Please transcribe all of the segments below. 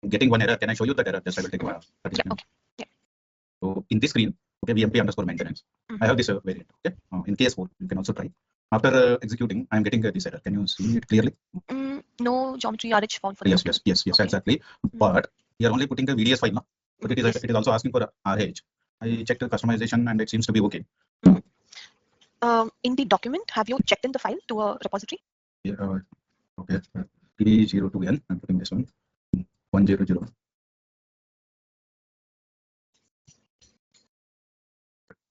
getting one error. Can I show you that error? Just I will take 30 seconds. Okay. Yeah. So in this screen, okay, VMP underscore maintenance. I have this variant. Okay, in case4, you can also try. After executing, I am getting this error. Can you see it clearly? No geometry RH found for yes, okay. Exactly. But we are only putting the VDS file now. But it is also asking for RH. I checked the customization and it seems to be okay. In the document, have you checked in the file to a repository? Yeah, okay. PD02N. I'm putting this one. 100.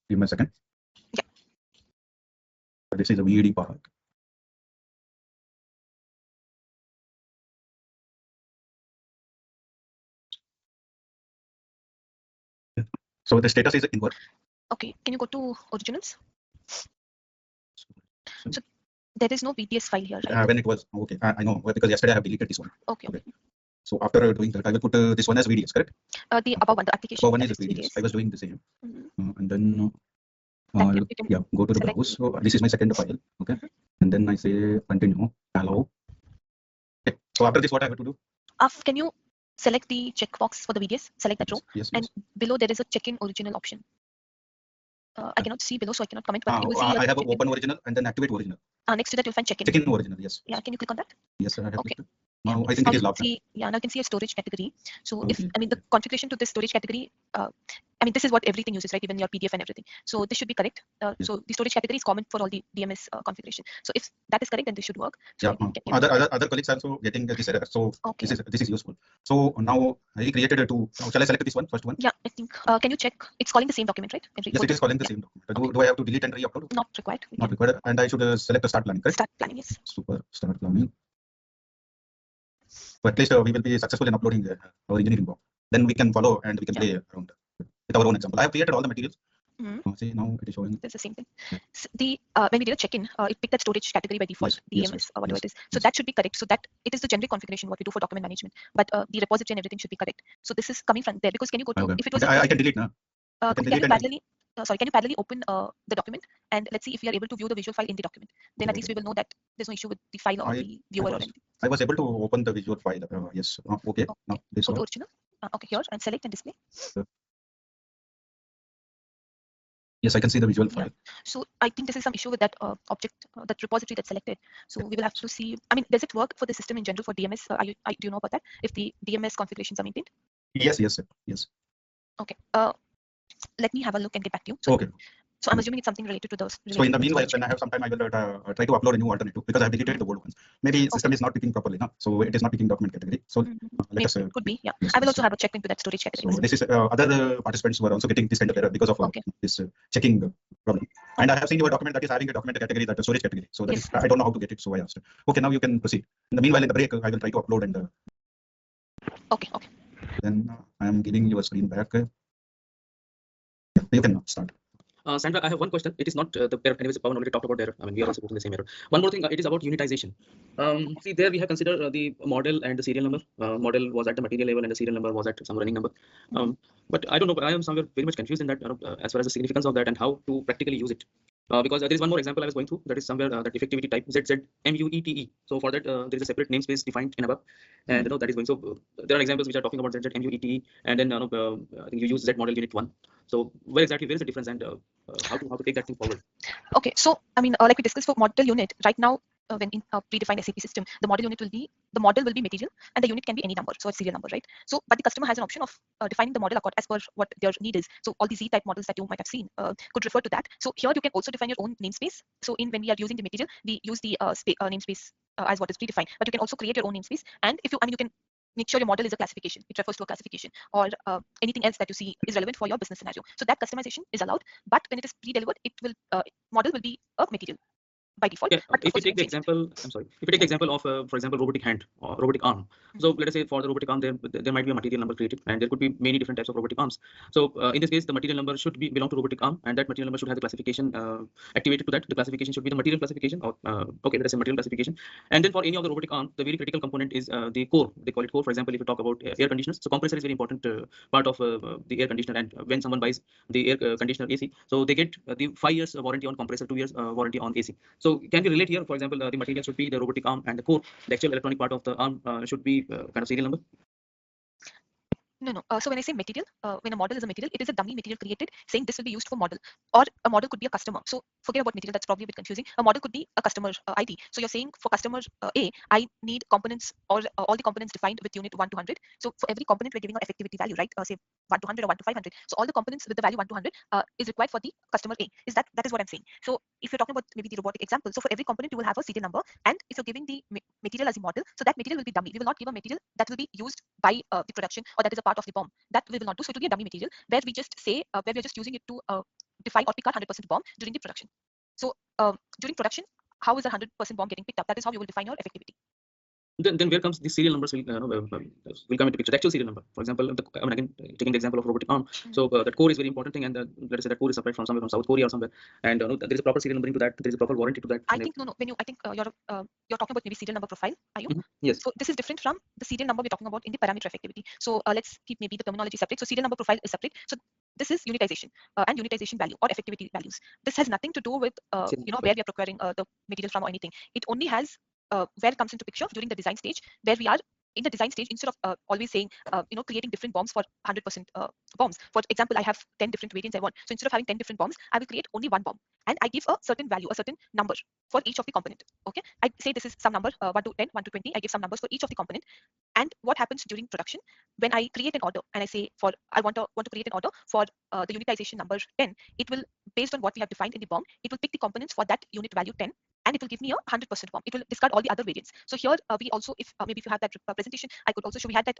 Give me a second. Yeah. This is a VED part. So the status is invert. Okay, can you go to originals? So there is no VDS file here, right? When it was okay, I know because yesterday I have deleted this one. Okay. So after doing that, I will put this one as VDS, correct? The above one, the application. Above one is VDS. I was doing the same, and then go to the browse. So this is my second file, okay, and then I say continue, allow. Okay. So after this, what I have to do? Can you select the checkbox for the VDS? Select that row, and below there is a check-in original option. I cannot see below, so I cannot comment. But you will see I have an open original and then activate original. Next to that, you'll find check-in. Check-in original, yes. Yeah, can you click on that? Yes, I have. Okay. Now I think it is locked. Now you can see a storage category. So if the configuration to this storage category, this is what everything uses, right? Even your PDF and everything. So this should be correct. So the storage category is common for all the DMS configuration. So if that is correct, then this should work. So other colleagues also getting this error. So this is useful. So now I created two. Shall I select this one, first one? Yeah, I think. Can you check? It's calling the same document, right? Yes, it is calling the same document. Do I have to delete and re-upload? Not required. Not required. And I should select the start planning, correct? Start planning, yes. Super, start planning. So at least we will be successful in uploading our engineering box. Then we can follow and we can play around with our own example. I have created all the materials. See, now it is showing. It's the same thing. So when we did a check-in, it picked that storage category by default, DMS or whatever it is. So that should be correct. So that it is the generic configuration what we do for document management. But the repository and everything should be correct. So this is coming from there because can you go to if it was I can delete now. Can you parallelly open the document and let's see if we are able to view the visual file in the document. Then at least we will know that there's no issue with the file or the viewer or anything. I was able to open the visual file. Yes. Okay. Now this go to original. Okay, here and select and display. Yes, I can see the visual file. So I think this is some issue with that object, that repository that's selected. So we will have to see. Does it work for the system in general for DMS? Do you know about that? If the DMS configurations are maintained? Yes. Okay. Let me have a look and get back to you. So I'm assuming it's something related to those. So in the meanwhile, when I have some time, I will try to upload a new alternative because I have deleted the old ones. Maybe system is not picking properly now, so it is not picking document category. So let us. Could be, yeah. I will also have a check into that storage category. So this is other participants were also getting this kind of error because of this checking problem. And I have seen your document that is having a document category, that is storage category. So that I don't know how to get it. So I asked. Okay, now you can proceed. In the meanwhile, in the break, I will try to upload and. Okay. Then I am giving you a screen back. You can start. Sandra, I have one question. It is not the error. Anyways, Pawan already talked about error. We are also putting the same error. One more thing. It is about unitization. See, there we have considered the model and the serial number. Model was at the material level and the serial number was at some running number. But I don't know. I am somewhere very much confused in that as far as the significance of that and how to practically use it. Because there is one more example I was going through, that is somewhere that effectivity type ZZMUETE. So for that there is a separate namespace defined in above, and that is going. So there are examples which are talking about ZZMUETE, and then I think you use Z model unit 1. So where is the difference, and how to take that thing forward? Okay, so like we discussed for model unit right now. When in a predefined SAP system, the model will be material and the unit can be any number, so it's serial number, right? So but the customer has an option of defining the model as per what their need is. So all the Z type models that you might have seen could refer to that. So here you can also define your own namespace. So when we are using the material, we use the namespace as what is predefined, but you can also create your own namespace. And if you you can make sure your model is a classification, it refers to a classification, or anything else that you see is relevant for your business scenario. So that customization is allowed, but when it is pre-delivered, it will model will be a material by default. Yeah, if you take the example, if you take the example of, for example, robotic hand or robotic arm. So let us say for the robotic arm, there might be a material number created, and there could be many different types of robotic arms. So in this case, the material number should belong to robotic arm, and that material number should have the classification activated to that. The classification should be the material classification, or let us say material classification. And then for any of the robotic arm, the very critical component is the core. They call it core. For example, if you talk about air conditioners, so compressor is very important part of the air conditioner. And when someone buys the air conditioner AC, so they get the 5 years warranty on compressor, 2 years warranty on AC. So can we relate here? For example, the material should be the robotic arm, and the core, the actual electronic part of the arm, should be kind of serial number. No. So when I say material, when a model is a material, it is a dummy material created saying this will be used for model, or a model could be a customer. So forget about material, that's probably a bit confusing. A model could be a customer ID. So you're saying for customer A, I need components or all the components defined with unit 1 to 100. So for every component, we're giving an effectivity value, right? Say 1 to 100 or 1 to 500. So all the components with the value 1 to 100 is required for the customer A. That is what I'm saying. So if you're talking about maybe the robotic example, so for every component, you will have a serial number. And if you're giving the material as a model, so that material will be dummy. We will not give a material that will be used by the production or that is a part of the BOM. That we will not do. So it will be a dummy material where we just say where we are just using it to define or pick our 100% BOM during the production. So during production, how is a 100% BOM getting picked up? That is how you will define your effectivity. Then where comes the serial numbers will come into picture? The actual serial number, for example, again taking the example of robotic arm. So that core is very important thing, and let us say that core is supplied from somewhere from South Korea or somewhere, and there is a proper serial numbering to that. There is a proper warranty to that. I think no. When I think you're talking about maybe serial number profile. Are you? Yes. So this is different from the serial number we're talking about in the parameter effectivity. So let's keep maybe the terminology separate. So serial number profile is separate. So this is unitization and unitization value or effectivity values. This has nothing to do with where we are procuring the material from or anything. It only has where it comes into picture during the design stage, where we are in the design stage. Instead of always saying creating different BOMs for 100% BOMs. For example, I have 10 different variants I want. So instead of having 10 different BOMs, I will create only one BOM, and I give a certain value, a certain number for each of the component. Okay, I say this is some number 1 to 10, 1 to 20. I give some numbers for each of the component. And what happens during production when I create an order and I say I want to create an order for the unitization number 10, it will, based on what we have defined in the BOM, it will pick the components for that unit value 10, and it will give me a 100% BOM. It will discard all the other variants. So here we also, if maybe if you have that presentation, I could also show we had that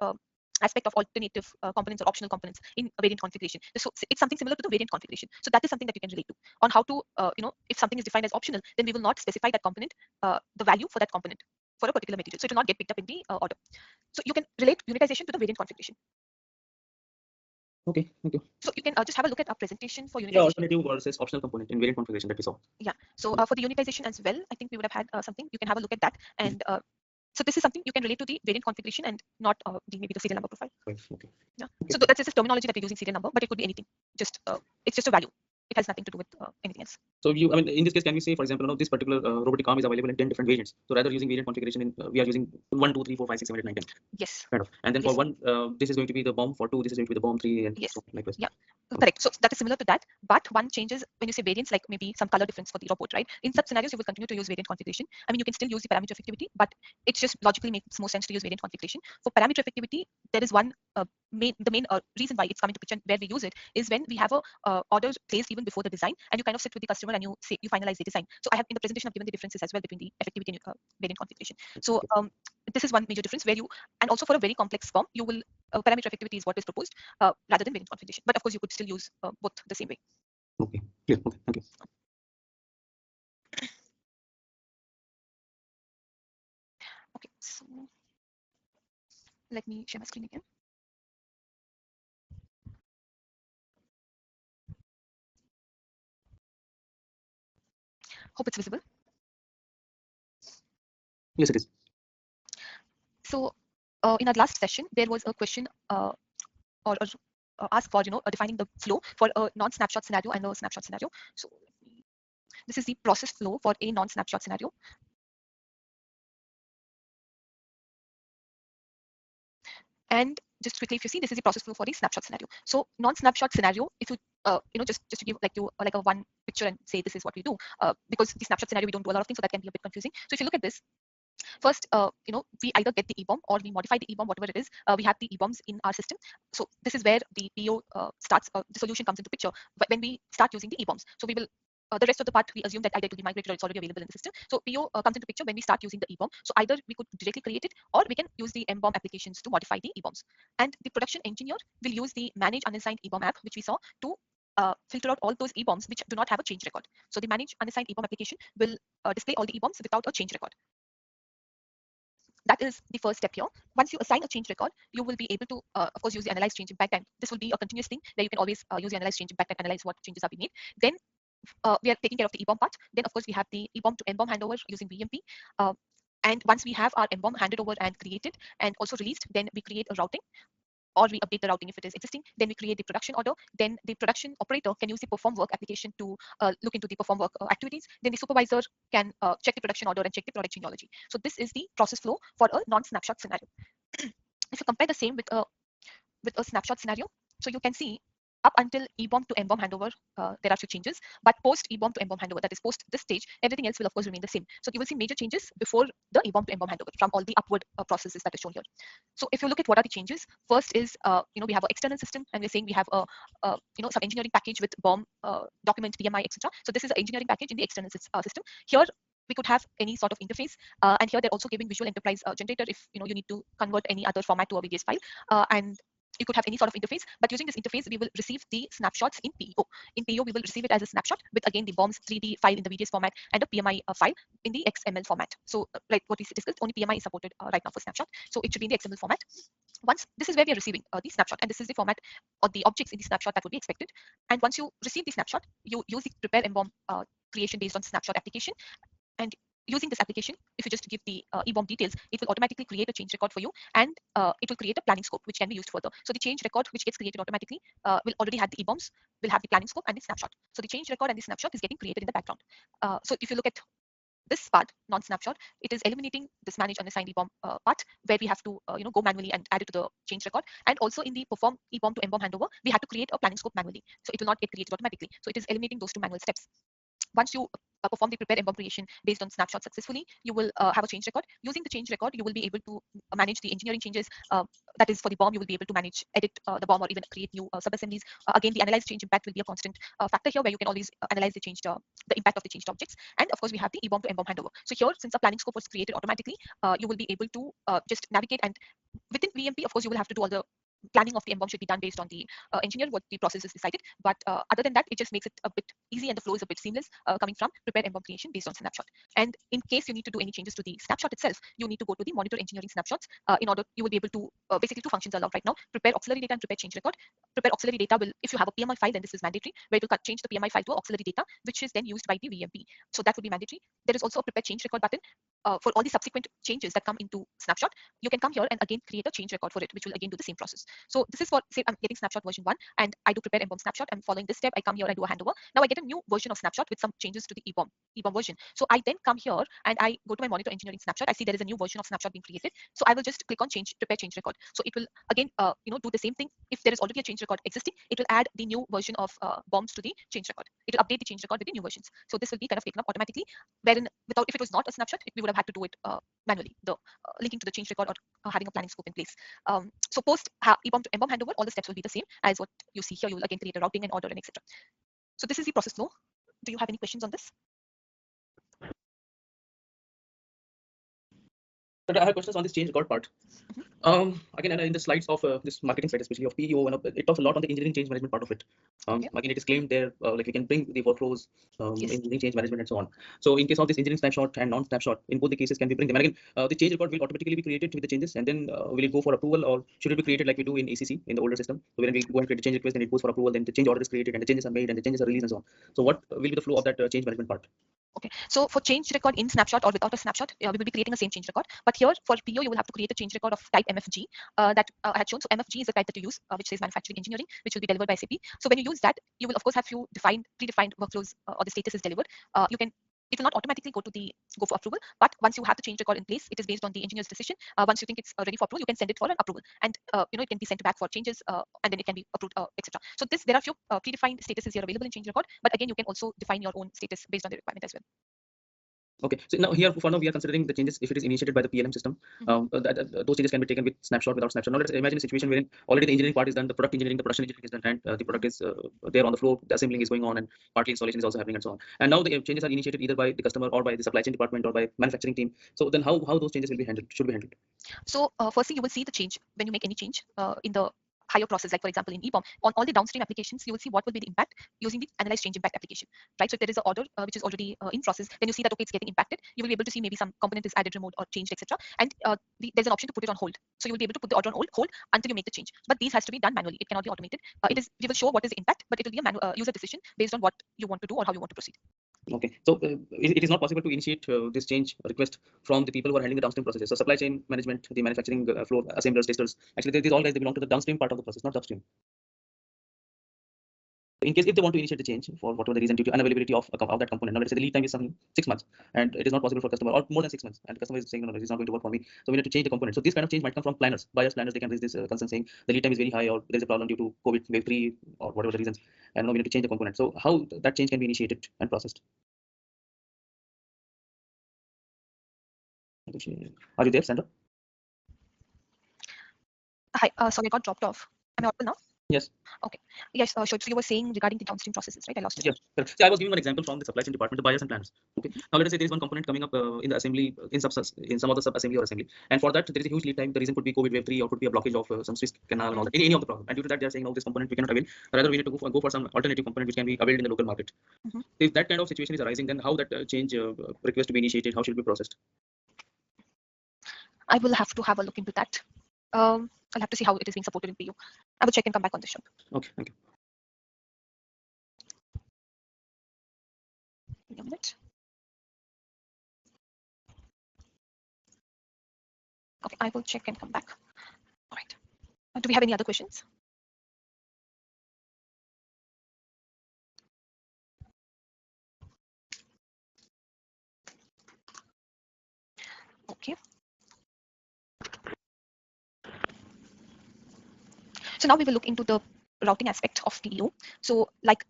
aspect of alternative components or optional components in a variant configuration. So it's something similar to the variant configuration. So that is something that you can relate to on how to, if something is defined as optional, then we will not specify that component, the value for that component for a particular material. So it will not get picked up in the order. So you can relate unitization to the variant configuration. Okay, thank you. So you can just have a look at our presentation for unitization. Yeah, alternative versus optional component in variant configuration that we saw. Yeah. So for the unitization as well, I think we would have had something. You can have a look at that. And so this is something you can relate to the variant configuration and not maybe the serial number profile. Right. Okay. Yeah. So that's just terminology that we're using, serial number, but it could be anything. Just it's just a value. It has nothing to do with anything else. So in this case, can we say, for example, this particular robotic arm is available in 10 different variants. So rather using variant configuration, we are using 1, 2, 3, 4, 5, 6, 7, 8, 9, 10. Yes. Kind of. And then Yes. for one, this is going to be the BOM. For 2, this is going to be the BOM 3, and yes. so like this. Yeah. Correct. So that is similar to that, but one changes when you say variants, like maybe some color difference for the robot, right? In such scenarios, you will continue to use variant configuration. I mean, you can still use the parameter effectivity, but it just logically makes more sense to use variant configuration. For parameter effectivity, there is one the main reason why it's coming to picture where we use it is when we have a order placed even before the design, and you kind of sit with the customer and you finalize the design. So I have in the presentation I've given the differences as well between the effectivity and variant configuration. So this is one major difference where and also for a very complex BOM, you will parameter effectivity is what is proposed rather than variant configuration. But of course, you could still use both the same way. Okay. Clear. Okay. Thank you. Okay. So let me share my screen again. Hope it's visible. Yes, it is. So in our last session, there was a question or ask for defining the flow for a non-snapshot scenario and a snapshot scenario. So this is the process flow for a non-snapshot scenario. And just quickly, if you see, this is the process flow for the snapshot scenario. So non-snapshot scenario, if you just to give like a one picture and say this is what we do, because the snapshot scenario we don't do a lot of things, so that can be a bit confusing. So if you look at this, first, we either get the EBOM or we modify the EBOM, whatever it is. We have the EBOMs in our system. So this is where the PO starts, the solution comes into picture when we start using the EBOMs. So we will, the rest of the part, we assume that either to be migrated or it's already available in the system. So PO comes into picture when we start using the EBOM. So either we could directly create it or we can use the MBOM applications to modify the EBOMs. And the production engineer will use the manage unassigned EBOM app, which we saw, to filter out all those EBOMs which do not have a change record. So the manage unassigned EBOM application will display all the EBOMs without a change record. That is the first step here. Once you assign a change record, you will be able to, of course, use the analyze change impact, and this will be a continuous thing where you can always use the analyze change impact and analyze what changes are being made. Then we are taking care of the EBOM part. Then, of course, we have the EBOM to MBOM handover using VMP. And once we have our MBOM handed over and created and also released, then we create a routing, or we update the routing if it is existing. Then we create the production order. Then the production operator can use the perform work application to look into the perform work activities. Then the supervisor can check the production order and check the product genealogy. So this is the process flow for a non-snapshot scenario. If you compare the same with a with a snapshot scenario. So you can see up until EBOM to MBOM handover, there are few changes, but post EBOM to MBOM handover, that is post this stage, everything else will of course remain the same. So you will see major changes before the EBOM to MBOM handover from all the upward processes that is shown here. So if you look at what are the changes, first is we have an external system, and we're saying we have a some engineering package with BOM document, PMI, etc. So this is an engineering package in the external system. Here we could have any sort of interface, and here they're also giving Visual Enterprise Generator if you need to convert any other format to a VBS file, and you could have any sort of interface, but using this interface, we will receive the snapshots in PEO. In PEO, we will receive it as a snapshot with again the BOM's 3D file in the VDS format and a PMI file in the XML format. So like what we discussed, only PMI is supported right now for snapshot. So it should be in the XML format. Once this is where we are receiving the snapshot, and this is the format or the objects in the snapshot that would be expected. And once you receive the snapshot, you use the prepare MBOM creation based on snapshot application. And using this application, if you just give the EBOM details, it will automatically create a change record for you, and it will create a planning scope which can be used further. So the change record which gets created automatically will already have the EBOMs, will have the planning scope and the snapshot. So the change record and the snapshot is getting created in the background. So if you look at this part, non-snapshot, it is eliminating this manage unassigned EBOM part where we have to go manually and add it to the change record. And also in the perform EBOM to MBOM handover, we had to create a planning scope manually. So it will not get created automatically. So it is eliminating those two manual steps. Once you perform the prepare MBOM creation based on snapshot successfully, you will have a change record. Using the change record, you will be able to manage the engineering changes. That is for the BOM, you will be able to manage, edit the BOM, or even create new subassemblies. Again, the analyze change impact will be a constant factor here, where you can always analyze the impact of the changed objects. And of course, we have the EBOM to MBOM handover. So here, since the planning scope was created automatically, you will be able to just navigate, and within VMP, of course, you will have to do all the planning of the MBOM should be done based on the engineer, what the process is decided. But other than that, it just makes it a bit easy, and the flow is a bit seamless coming from prepare MBOM creation based on snapshot. And in case you need to do any changes to the snapshot itself, you need to go to the monitor engineering snapshots. In order, you will be able to basically two functions are allowed right now: prepare auxiliary data and prepare change record. Prepare auxiliary data will, if you have a PMI file, then this is mandatory, where it will change the PMI file to auxiliary data, which is then used by the VMP. So that would be mandatory. There is also a prepare change record button. For all the subsequent changes that come into snapshot, you can come here and again create a change record for it, which will again do the same process. So this is for, say I'm getting snapshot version 1, and I do prepare MBOM snapshot. I'm following this step. I come here and do a handover. Now I get a new version of snapshot with some changes to the EBOM version. So I then come here and I go to my monitor engineering snapshot. I see there is a new version of snapshot being created. So I will just click on prepare change record. So it will again do the same thing. If there is already a change record existing, it will add the new version of BOMs to the change record. It will update the change record with the new versions. So this will be kind of taken up automatically. Wherein without, if it was not a snapshot, we would have had to do it manually, the linking to the change record or having a planning scope in place. So post EBOM to MBOM handover, all the steps will be the same as what you see here. You will again create a routing and order and etc. So this is the process flow. Do you have any questions on this? But I have questions on this change record part. Again, in the slides of this marketing slide, especially of PEO, and it talks a lot on the engineering change management part of it. Okay. Again, it is claimed there, like we can bring the workflows, Yes. engineering change management, and so on. So in case of this engineering snapshot and non-snapshot, in both the cases, can we bring them? And again, the change record will automatically be created with the changes, and then will it go for approval, or should it be created like we do in ACC in the older system? So when we go and create a change request, then it goes for approval, then the change order is created, and the changes are made, and the changes are released, and so on. So what will be the flow of that change management part? Okay, so for change record in snapshot or without a snapshot, we will be creating the same change record. But here for PO, you will have to create a change record of type MFG that I had shown. So MFG is the type that you use, which says manufacturing engineering, which will be delivered by SAP. So when you use that, you will of course have few predefined workflows or the status is delivered. It will not automatically go for approval, but once you have the change record in place, it is based on the engineer's decision. Once you think it's ready for approval, you can send it for an approval, and it can be sent back for changes, and then it can be approved, etc. So there are few predefined statuses here available in change record, but again, you can also define your own status based on the requirement as well. Okay, so now here for now we are considering the changes if it is initiated by the PLM system. Those changes can be taken with snapshot, without snapshot. Now let's imagine a situation wherein already the engineering part is done, the product engineering, the production engineering is done, and the product is there on the floor, the assembling is going on, and partly installation is also happening, and so on. And now the changes are initiated either by the customer or by the supply chain department or by manufacturing team. So then how those changes will be handled, should be handled? So firstly, you will see the change when you make any change in the higher process, like for example in EBOM, on all the downstream applications, you will see what will be the impact using the analyze change impact application, right? So if there is an order which is already in process, then you see that okay, it's getting impacted. You will be able to see maybe some component is added, removed, or changed, etc. And there's an option to put it on hold. So you will be able to put the order on hold until you make the change. But these has to be done manually. It cannot be automated. We will show what is the impact, but it will be a user decision based on what you want to do or how you want to proceed. Okay, so it is not possible to initiate this change request from the people who are handling the downstream processes. So supply chain management, the manufacturing floor, assemblers, testers. Actually, these all guys, they belong to the downstream part of the process, not upstream. In case if they want to initiate the change for whatever the reason due to unavailability of that component, now let's say the lead time is some 6 months and it is not possible for customer, or more than 6 months, and the customer is saying no, it's not going to work for me, so we need to change the component. So this kind of change might come from planners, buyers, planners. They can raise this concern saying the lead time is very high, or there is a problem due to COVID wave 3 or whatever the reasons, and now we need to change the component. So how that change can be initiated and processed? Are you there, Sandra? Hi, sorry, I got dropped off. Am I audible now? Yes. Okay. Yes, sure. So you were saying regarding the downstream processes, right? I lost it. Yeah, correct. See, I was giving one example from the supply chain department, the buyers and planners. Okay. Now let us say there is one component coming up in the assembly, in some other sub assembly or assembly, and for that there is a huge lead time. The reason could be COVID wave 3, or could be a blockage of some Swiss canal and all that. Any of the problem. And due to that, they are saying, no, this component we cannot avail. Rather, we need to go for some alternative component which can be availed in the local market. If that kind of situation is arising, then how that change request to be initiated, how should it be processed? I will have to have a look into that. I'll have to see how it is being supported in PU. I will check and come back on this shop. Okay, thank you. Give me a minute. Okay, I will check and come back. All right. Do we have any other questions? Okay. So now we will look into the routing aspect of PEO. So like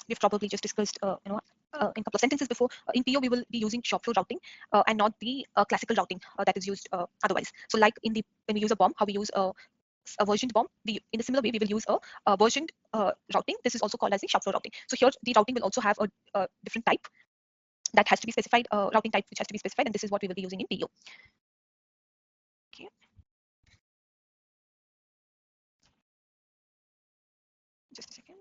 we've probably just discussed, in a couple of sentences before, in PEO we will be using shop floor routing and not the classical routing that is used otherwise. So like when we use a BOM, how we use a versioned BOM, in a similar way we will use a versioned routing. This is also called as the shop floor routing. So here the routing will also have a different type that has to be specified, routing type which has to be specified, and this is what we will be using in PEO. Okay. Just a second.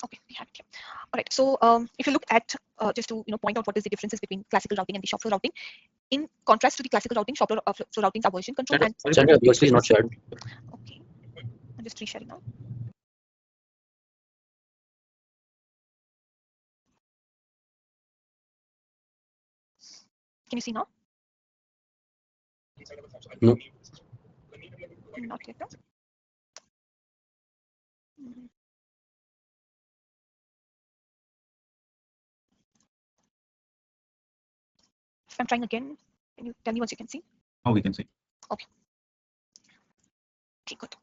Okay, we have it here. All right. So if you look at just to point out what is the differences between classical routing and the shop floor routing. In contrast to the classical routing, shop floor routings are version control. Sandra, your screen is not shared. Okay, I'm just resharing now. Can you see now? No. Not yet. No? Mhm. If I'm trying again, can you tell me once you can see? Now we can see. Okay. Okay, good.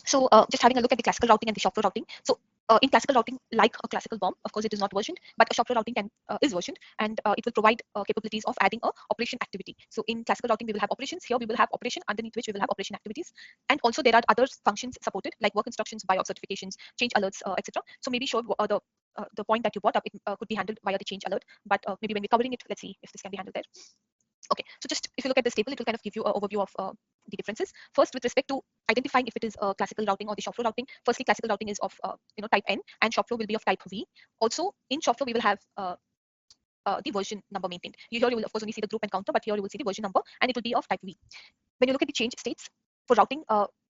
So just having a look at the classical routing and the shop floor routing. So in classical routing, like a classical BOM, of course, it is not versioned, but a shop floor routing is versioned, and it will provide capabilities of adding a operation activity. So in classical routing, we will have operations. Here we will have operation, underneath which we will have operation activities. And also there are other functions supported, like work instructions, buy-off certifications, change alerts, etc. So maybe sure the point that you brought up, it could be handled via the change alert, but maybe when we're covering it, let's see if this can be handled there. Okay, so just if you look at this table, it will kind of give you an overview of the differences. First, with respect to identifying if it is a classical routing or the shop floor routing, firstly, classical routing is of type N, and shop floor will be of type V. Also, in shop floor, we will have the version number maintained. Here you will of course only see the group and counter, but here you will see the version number, and it will be of type V. When you look at the change states for routing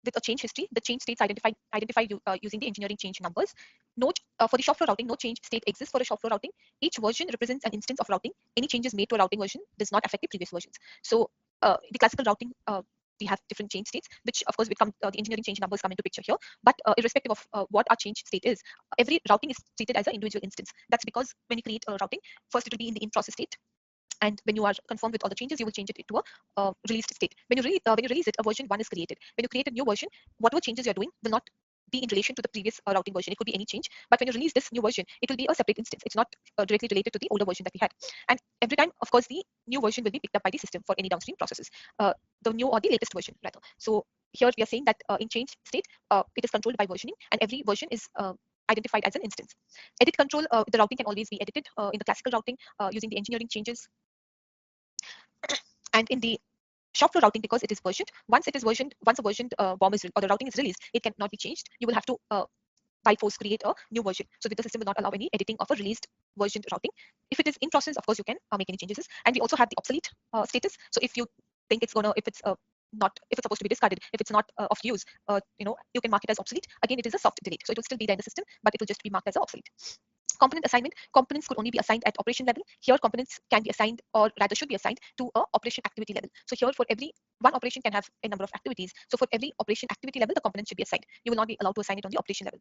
with a change history, the change states identify using the engineering change numbers. Note for the shop floor routing, no change state exists for a shop floor routing. Each version represents an instance of routing. Any changes made to a routing version does not affect the previous versions. So the classical routing, we have different change states, which of course become the engineering change numbers come into picture here. But irrespective of what our change state is, every routing is treated as an individual instance. That's because when you create a routing, first it will be in the in-process state. And when you are confirmed with all the changes, you will change it into a released state. When you release it, a version 1 is created. When you create a new version, whatever changes you're doing will not be in relation to the previous routing version. It could be any change. But when you release this new version, it will be a separate instance. It's not directly related to the older version that we had. And every time, of course, the new version will be picked up by the system for any downstream processes. The new or the latest version, rather. So here we are saying that in change state, it is controlled by versioning, and every version is identified as an instance. Edit control, the routing can always be edited in the classical routing using the engineering changes. And in the shop floor routing, because it is versioned, once a versioned BOM is or the routing is released, it cannot be changed. You will have to by force create a new version. So the system will not allow any editing of a released versioned routing. If it is in process, of course you can make any changes. And we also have the obsolete status. So if you think it's if it's supposed to be discarded, if it's not of use, you can mark it as obsolete. Again, it is a soft delete, so it will still be there in the system, but it will just be marked as obsolete. Component assignment, components could only be assigned at operation level. Here components can be assigned, or rather should be assigned, to a operation activity level. So here for every one operation can have a number of activities. So for every operation activity level, the component should be assigned. You will not be allowed to assign it on the operation level.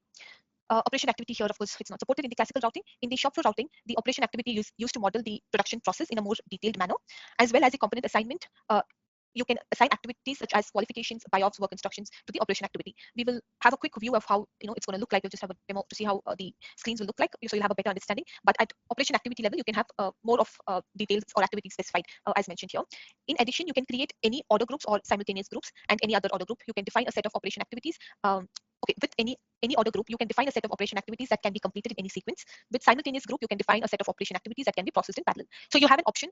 Operation activity here, of course, it's not supported in the classical routing. In the shop floor routing, the operation activity used to model the production process in a more detailed manner, as well as the component assignment. You can assign activities such as qualifications, buy-offs, work instructions to the operation activity. We will have a quick view of how it's going to look like. We'll just have a demo to see how the screens will look like, so you'll have a better understanding. But at operation activity level, you can have more of details or activities specified as mentioned here. In addition, you can create any order groups or simultaneous groups and any other order group. You can define a set of operation activities. With any order group, you can define a set of operation activities that can be completed in any sequence. With simultaneous group, you can define a set of operation activities that can be processed in parallel. So you have an option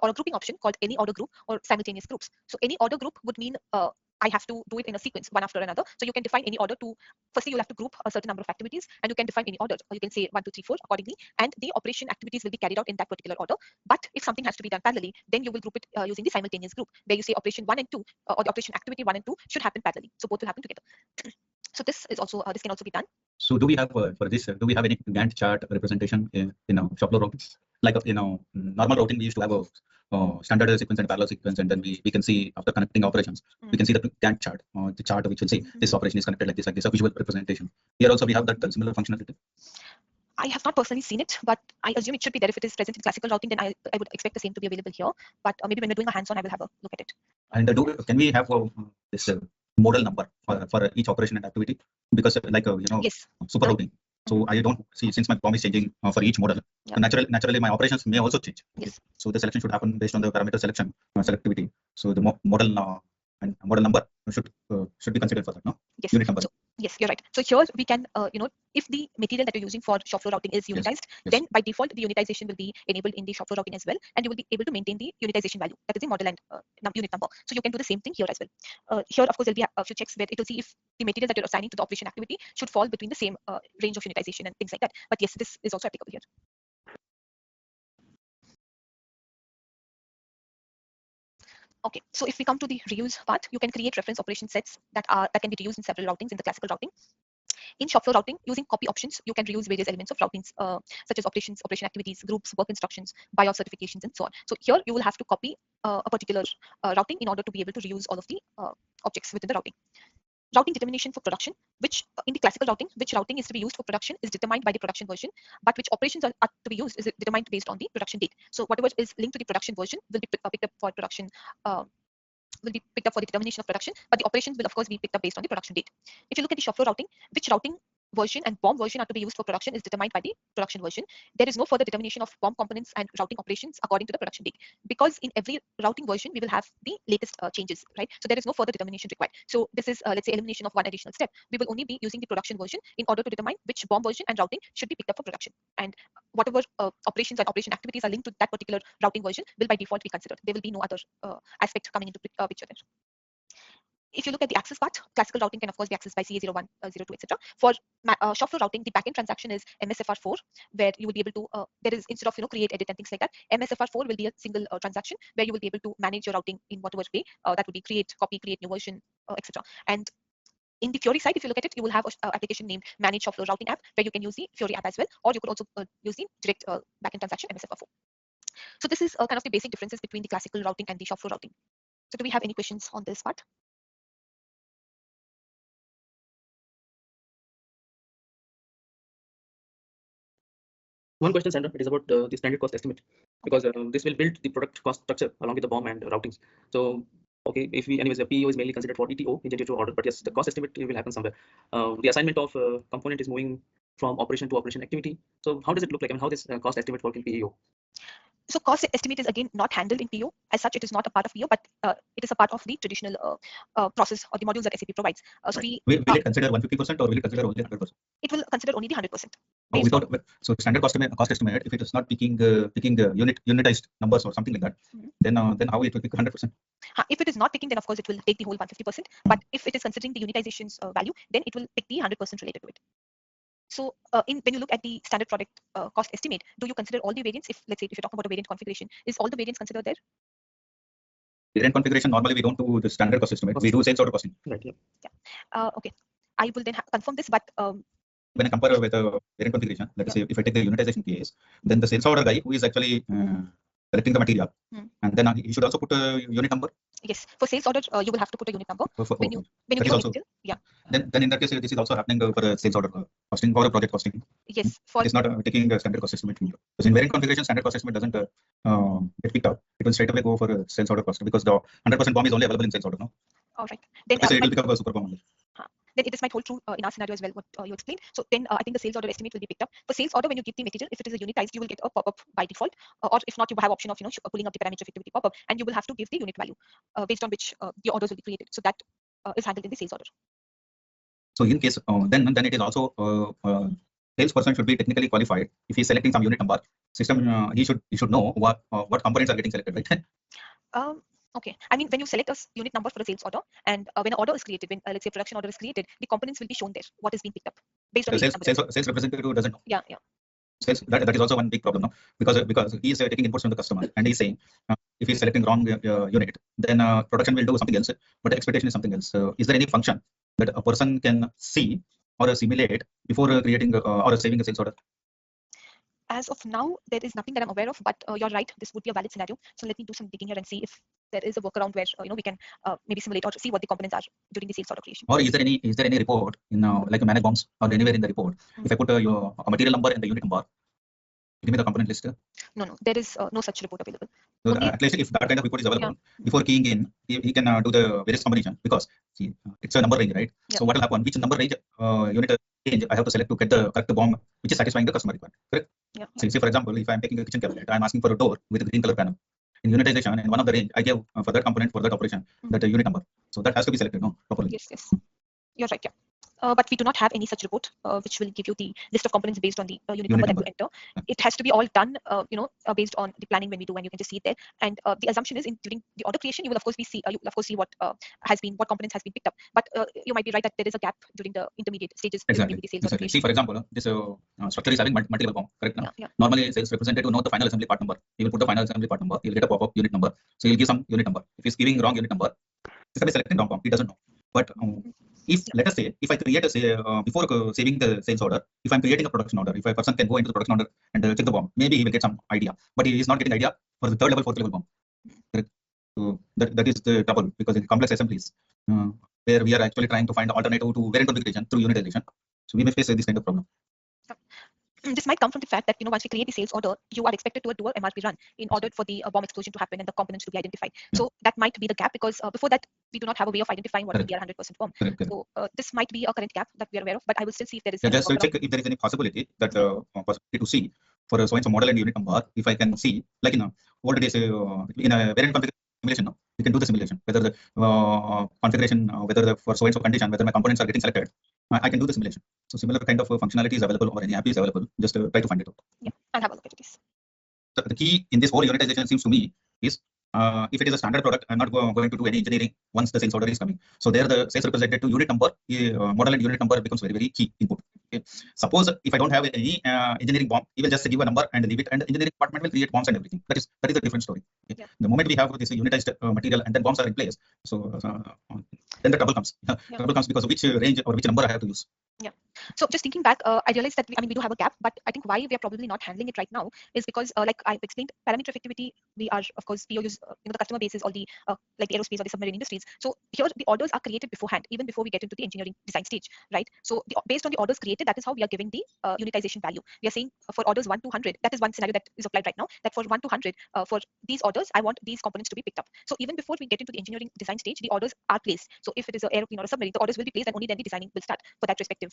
or a grouping option called any order group or simultaneous groups. So any order group would mean I have to do it in a sequence, one after another. So you can define any order to, firstly, you'll have to group a certain number of activities, and you can define any order, or you can say 1, 2, 3, 4 accordingly, and the operation activities will be carried out in that particular order. But if something has to be done parallelly, then you will group it using the simultaneous group, where you say operation 1 and 2, or the operation activity 1 and 2 should happen parallelly. So both will happen together. So this is also this can also be done. So do we have for this? Do we have any Gantt chart representation in shop floor routings? Like normal routing, we used to have a standard sequence and parallel sequence, and then we can see after connecting operations, we can see the Gantt chart, the chart which will say this operation is connected like this, a visual representation. Here also we have that similar functionality. I have not personally seen it, but I assume it should be there. If it is present in classical routing, then I would expect the same to be available here. But maybe when we're doing a hands-on, I will have a look at it. And can we have this model number for each operation and activity? Because yes, super routing. So I don't see, since my POM is changing for each model, so naturally my operations may also change. Yes. So the selection should happen based on the parameter selection selectivity. So the model and model number should be considered for that, no? Yes. Unit number. So, yes, you're right. So here we can, if the material that you're using for shop floor routing is unitized, then by default the unitization will be enabled in the shop floor routing as well, and you will be able to maintain the unitization value, that is the model and unit number. So you can do the same thing here as well. Here, of course, there'll be a few checks where it will see if the material that you're assigning to the operation activity should fall between the same range of unitization and things like that. But yes, this is also applicable here. Okay, so if we come to the reuse part, you can create reference operation sets that can be reused in several routings in the classical routing. In shop floor routing, using copy options, you can reuse various elements of routings, such as operations, operation activities, groups, work instructions, buy-off certifications, and so on. So here you will have to copy a particular routing in order to be able to reuse all of the objects within the routing. Routing determination for production, which in the classical routing, which routing is to be used for production is determined by the production version, but which operations are to be used is determined based on the production date. So whatever is linked to the production version will be picked up for production. Will be picked up for the determination of production, but the operations will of course be picked up based on the production date. If you look at the shop floor routing, which routing version and BOM version are to be used for production is determined by the production version. There is no further determination of BOM components and routing operations according to the production date, because in every routing version we will have the latest changes, right? So there is no further determination required. So this is let's say elimination of one additional step. We will only be using the production version in order to determine which BOM version and routing should be picked up for production, and whatever operations and operation activities are linked to that particular routing version will by default be considered. There will be no other aspect coming into picture there. If you look at the access part, classical routing can of course be accessed by CA01, 02, etc. For shop floor routing, the backend transaction is MSFR4, where you will be able to, there is, instead of create, edit, and things like that, MSFR4 will be a single transaction where you will be able to manage your routing in whatever way. That would be create, copy, create new version, etc. And in the Fiori side, if you look at it, you will have an application named Manage Shop Floor Routing app, where you can use the Fiori app as well, or you could also use the direct backend transaction MSFR4. So this is kind of the basic differences between the classical routing and the shop floor routing. So do we have any questions on this part? One question, Sandra, it is about the standard cost estimate, because this will build the product cost structure along with the BOM and routings. So, okay, if we, anyways, the PEO is mainly considered for ETO, intent to order, but yes, the cost estimate will happen somewhere. The assignment of component is moving from operation to operation activity. So how does it look like? I mean, how this cost estimate work in PEO? So cost estimate is again not handled in PEO. As such, it is not a part of PEO, but it is a part of the traditional process or the modules that SAP provides. So will it consider 150% or will it consider only 100%? It will consider only the 100%. So standard cost estimate, if it is not picking unitized numbers or something like that, then how it will pick 100%? If it is not picking, then of course it will take the whole 150%. But if it is considering the unitization's value, then it will pick the 100% related to it. So when you look at the standard product cost estimate, do you consider all the variants? If let's say if you're talking about a variant configuration, is all the variants considered there? Variant configuration, normally we don't do the standard cost estimate. We do sales order costing. Right. Yeah. Okay. I will then confirm this, but when I compare with a variant configuration, let's say if I take the unitization case, then the sales order guy who is actually selecting the material, and then he should also put a unit number. Yes, for sales order, you will have to put a unit number. When you That is put also, material, yeah. Then in that case, this is also happening for sales order costing or project costing. Yes, for It's not taking a standard cost estimate. Because in variant configuration, standard cost estimate doesn't get picked up. It will straight away go for sales order cost because the 100% BOM is only available in sales order. No? All right. Then it will become a super BOM only. Then it is might hold true in our scenario as well, what you explained. So then I think the sales order estimate will be picked up. For sales order, when you give the material, if it is a unitized, you will get a pop-up by default, or if not, you have option of pulling up the parameter activity pop-up, and you will have to give the unit value based on which the orders will be created. So that is handled in the sales order. So in case then it is also salesperson should be technically qualified if he's selecting some unit number system. He should know what components are getting selected, right? Okay. I mean, when you select a unit number for a sales order, and when an order is created, when let's say production order is created, the components will be shown there. What is being picked up based on sales representative doesn't know. Yeah. Sales, that is also one big problem, no? Because he is taking inputs from the customer and he's saying if he's selecting wrong unit, then production will do something else, but the expectation is something else. Is there any function that a person can see or simulate before creating or saving a sales order? As of now, there is nothing that I'm aware of, but you're right. This would be a valid scenario. So let me do some digging here and see if there is a workaround where we can maybe simulate or see what the components are during the sales order creation. Or is there any report in like a manage BOMs or anywhere in the report? If I put a material number and the unit number, give me the component list. No, there is no such report available. So at least if that kind of report is available, before keying in, he can do the various combination because see, it's a number range, right? So what will happen? Which number range unit range I have to select to get the correct BOM which is satisfying the customer requirement, correct? So say for example, if I'm taking a kitchen cabinet, I'm asking for a door with a green color panel. In unitization, in one of the range, I give for that component for that operation that unit number. So that has to be selected, no, properly. Yes. You're right. But we do not have any such report which will give you the list of components based on the unit number that you enter. It has to be all done, based on the planning when we do, and you can just see it there. And the assumption is during the order creation, you will of course see what components has been picked up. But you might be right that there is a gap during the intermediate stages. Exactly. See, for example, this structure is having multiple BOM, correct? Normally, sales representative know the final assembly part number. He will put the final assembly part number. He will get a pop-up unit number. So he'll give some unit number. If he's giving wrong unit number, he's going to be selecting wrong BOM. He doesn't know. But if let us say, if I create before saving the sales order, if I'm creating a production order, if a person can go into the production order and check the BOM, maybe he will get some idea. But he is not getting idea for the third level, fourth level BOM. Correct? So that is the trouble because in complex assemblies, where we are actually trying to find alternative to variant configuration through unitization. So we may face this kind of problem. This might come from the fact that once we create the sales order, you are expected to do a MRP run in order for the BOM explosion to happen and the components to be identified. So that might be the gap because before that we do not have a way of identifying what will be our 100% BOM. So this might be a current gap that we are aware of, but I will still see if there is. Just check if there is any possibility that possibility to see for a so-and-so model and unit number. If I can see, like in old days, in a variant configuration simulation, no, we can do the simulation whether the configuration, whether the for so-and-so condition, whether my components are getting selected. I can do the simulation. So similar kind of functionality is available or any app is available. Just try to find it out. Yeah, I'll have a look at this. So the key in this whole unitization seems to me is if it is a standard product, I'm not going to do any engineering once the sales order is coming. So there the sales representative unit number, model and unit number becomes very, very key input. Okay. Suppose if I don't have any engineering BOM, he will just give a number and leave it, and the engineering department will create BOMs and everything. That is a different story. Okay. The moment we have this unitized material and then BOMs are in place, so then the trouble comes. Trouble comes because of which range or which number I have to use. Yeah. So just thinking back, I realized that we do have a gap, but I think why we are probably not handling it right now is because, like I explained, parameter effectivity, we are of course POUs, the customer base is all the like the aerospace or the submarine industries. So here the orders are created beforehand, even before we get into the engineering design stage, right? So based on the orders created, that is how we are giving the unitization value. We are saying for orders 1 to 100, that is one scenario that is applied right now. That for 1 to 100, for these orders, I want these components to be picked up. So even before we get into the engineering design stage, the orders are placed. So if it is an aeroplane or a submarine, the orders will be placed, and only then the designing will start for that respective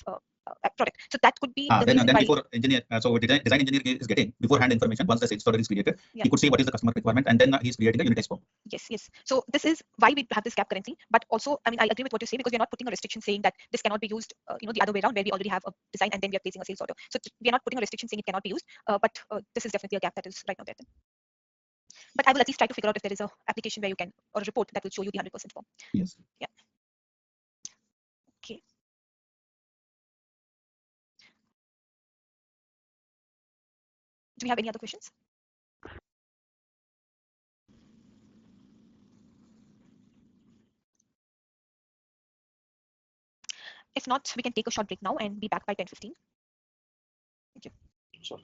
product. So that could be then before engineer, so design engineer is getting beforehand information once the sales order is created. He could see what is the customer requirement, and then he's creating a unitized BOM. Yes. So this is why we have this gap currently. But also, I mean, I agree with what you say because we're not putting a restriction saying that this cannot be used, the other way around where we already have a design and then we are placing a sales order. So we are not putting a restriction saying it cannot be used. But this is definitely a gap that is right now there. But I will at least try to figure out if there is a application where you can, or a report that will show you the 100% BOM. Yes. Yeah. Okay. Do we have any other questions? If not, we can take a short break now and be back by 10:15. Sure.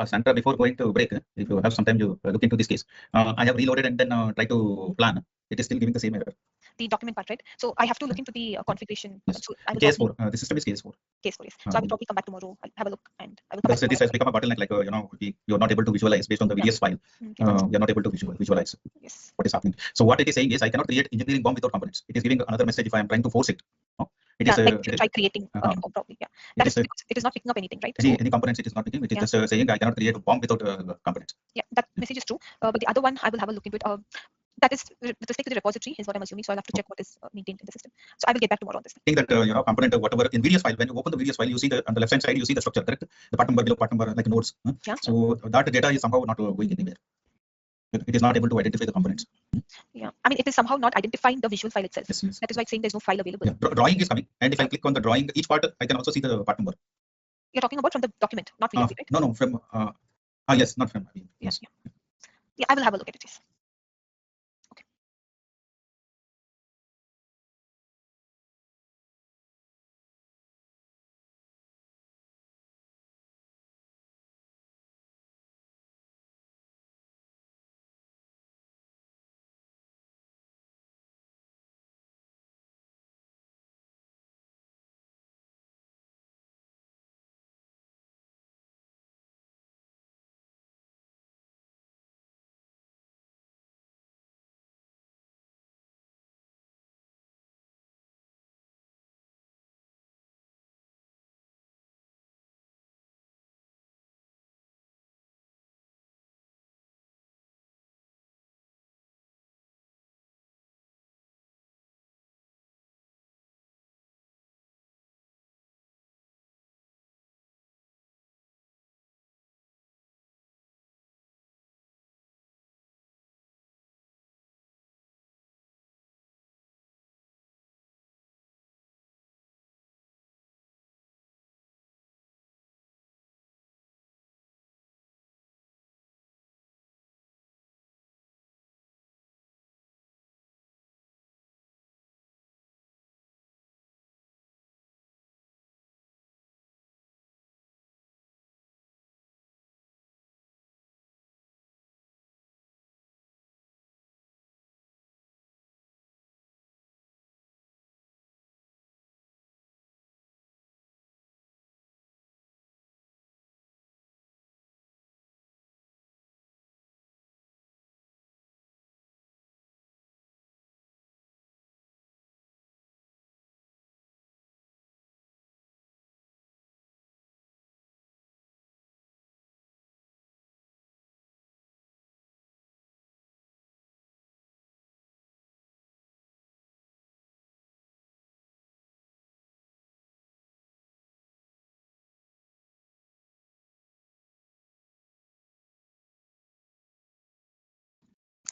Sandra, before going to break, if you have some time to look into this case, I have reloaded and then try to plan. It is still giving the same error. The document part, right? So I have to look into the configuration. Yes. So I will Case4, the system is case4. case 4, yes. So I will probably come back tomorrow. I'll have a look and I will come Because back this has become a bottleneck, like you're not able to visualize based on the VDS file. You're not able to visualize Yes. what is happening. So what it is saying is, I cannot create engineering bomb without components. It is giving another message if I am trying to force it. It is Like try creating. Okay, probably, yeah. That is because it is not picking up anything, right? any components. It is not picking. It is just saying I cannot create a bomb without components. Yeah, that message is true. But the other one, I will have a look into it. That is with respect to the repository is what I'm assuming. So I'll have to check what is maintained in the system. So I will get back tomorrow on this. I think that component whatever in VDS file, when you open the VDS file, you see the on the left hand side you see the structure, correct? The part number below part number, like nodes. Yeah. So that data is somehow not going anywhere. It is not able to identify the components. Yeah, I mean it is somehow not identifying the visual file itself. Yes. That is why it's saying there's no file available. Yeah. Drawing is coming, and if I click on the drawing, each part I can also see the part number. You're talking about from the document, not VLC, right? No, from yes, not from. Yes. Yeah, I will have a look at it. Yes. Okay.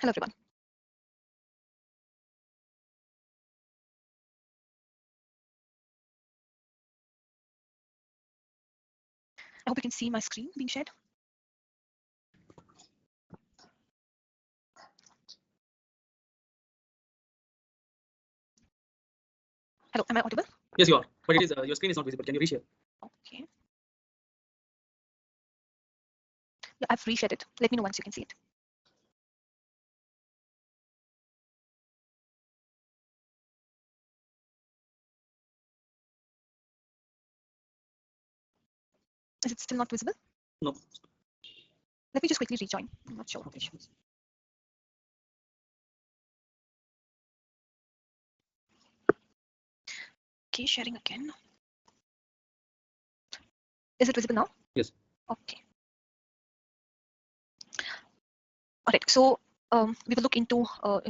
Hello, everyone. I hope you can see my screen being shared. Hello, am I audible? Yes, you are. But it is your screen is not visible. Can you reshare? Okay. Yeah, I've reshared it. Let me know once you can see it. Is it still not visible? No. Let me just quickly rejoin. I'm not sure what the issue is. Okay, sharing again. Is it visible now? Yes. Okay. All right. So we will look into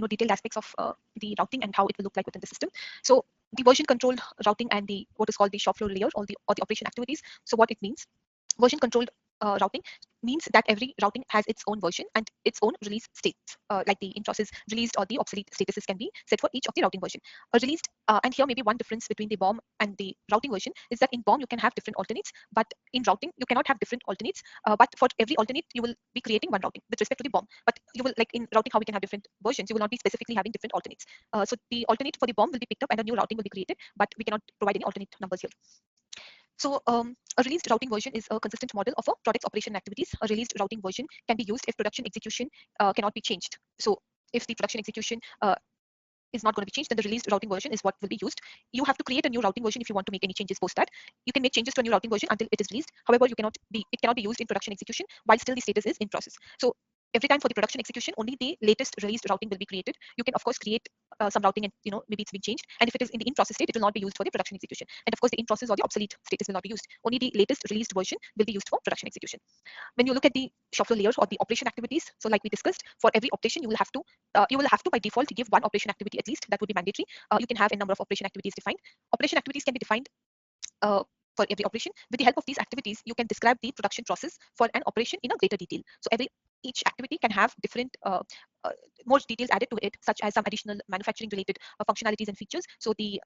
detailed aspects of the routing and how it will look like within the system. So the version controlled routing and the what is called the shop floor layer or the operation activities. So what it means, version controlled routing means that every routing has its own version and its own release states, like the in-process released or the obsolete statuses can be set for each of the routing version. Released, and here maybe one difference between the BOM and the routing version is that in BOM you can have different alternates, but in routing you cannot have different alternates. But for every alternate you will be creating one routing with respect to the BOM. But you will, like in routing how we can have different versions, you will not be specifically having different alternates. So the alternate for the BOM will be picked up and a new routing will be created, but we cannot provide any alternate numbers here. So a released routing version is a consistent model of a product's operation activities. A released routing version can be used if production execution cannot be changed. So if the production execution is not going to be changed, then the released routing version is what will be used. You have to create a new routing version if you want to make any changes post that. You can make changes to a new routing version until it is released. However, it cannot be used in production execution while still the status is in process. So every time for the production execution, only the latest released routing will be created. You can of course create some routing and maybe it's been changed. And if it is in the in-process state, it will not be used for the production execution. And of course, the in-process or the obsolete status will not be used. Only the latest released version will be used for production execution. When you look at the shop floor layers or the operation activities, so like we discussed, for every operation you will have to by default give one operation activity at least. That would be mandatory. You can have a number of operation activities defined. Operation activities can be defined for every operation. With the help of these activities, you can describe the production process for an operation in a greater detail. So each activity can have different more details added to it, such as some additional manufacturing related functionalities and features. So the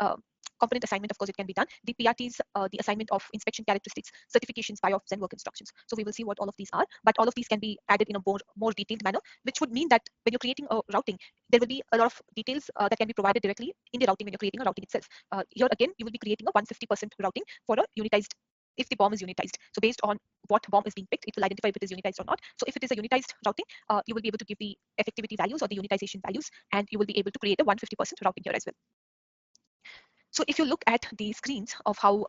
component assignment, of course, it can be done. The PRTs, the assignment of inspection characteristics, certifications, buy-offs, and work instructions. So we will see what all of these are, but all of these can be added in a more detailed manner, which would mean that when you're creating a routing, there will be a lot of details that can be provided directly in the routing when you're creating a routing itself. Here again, you will be creating a 150% routing for a unitized, if the BOM is unitized. So based on what BOM is being picked, it will identify if it is unitized or not. So if it is a unitized routing, you will be able to give the effectivity values or the unitization values, and you will be able to create a 150% routing here as well. So if you look at the screens of how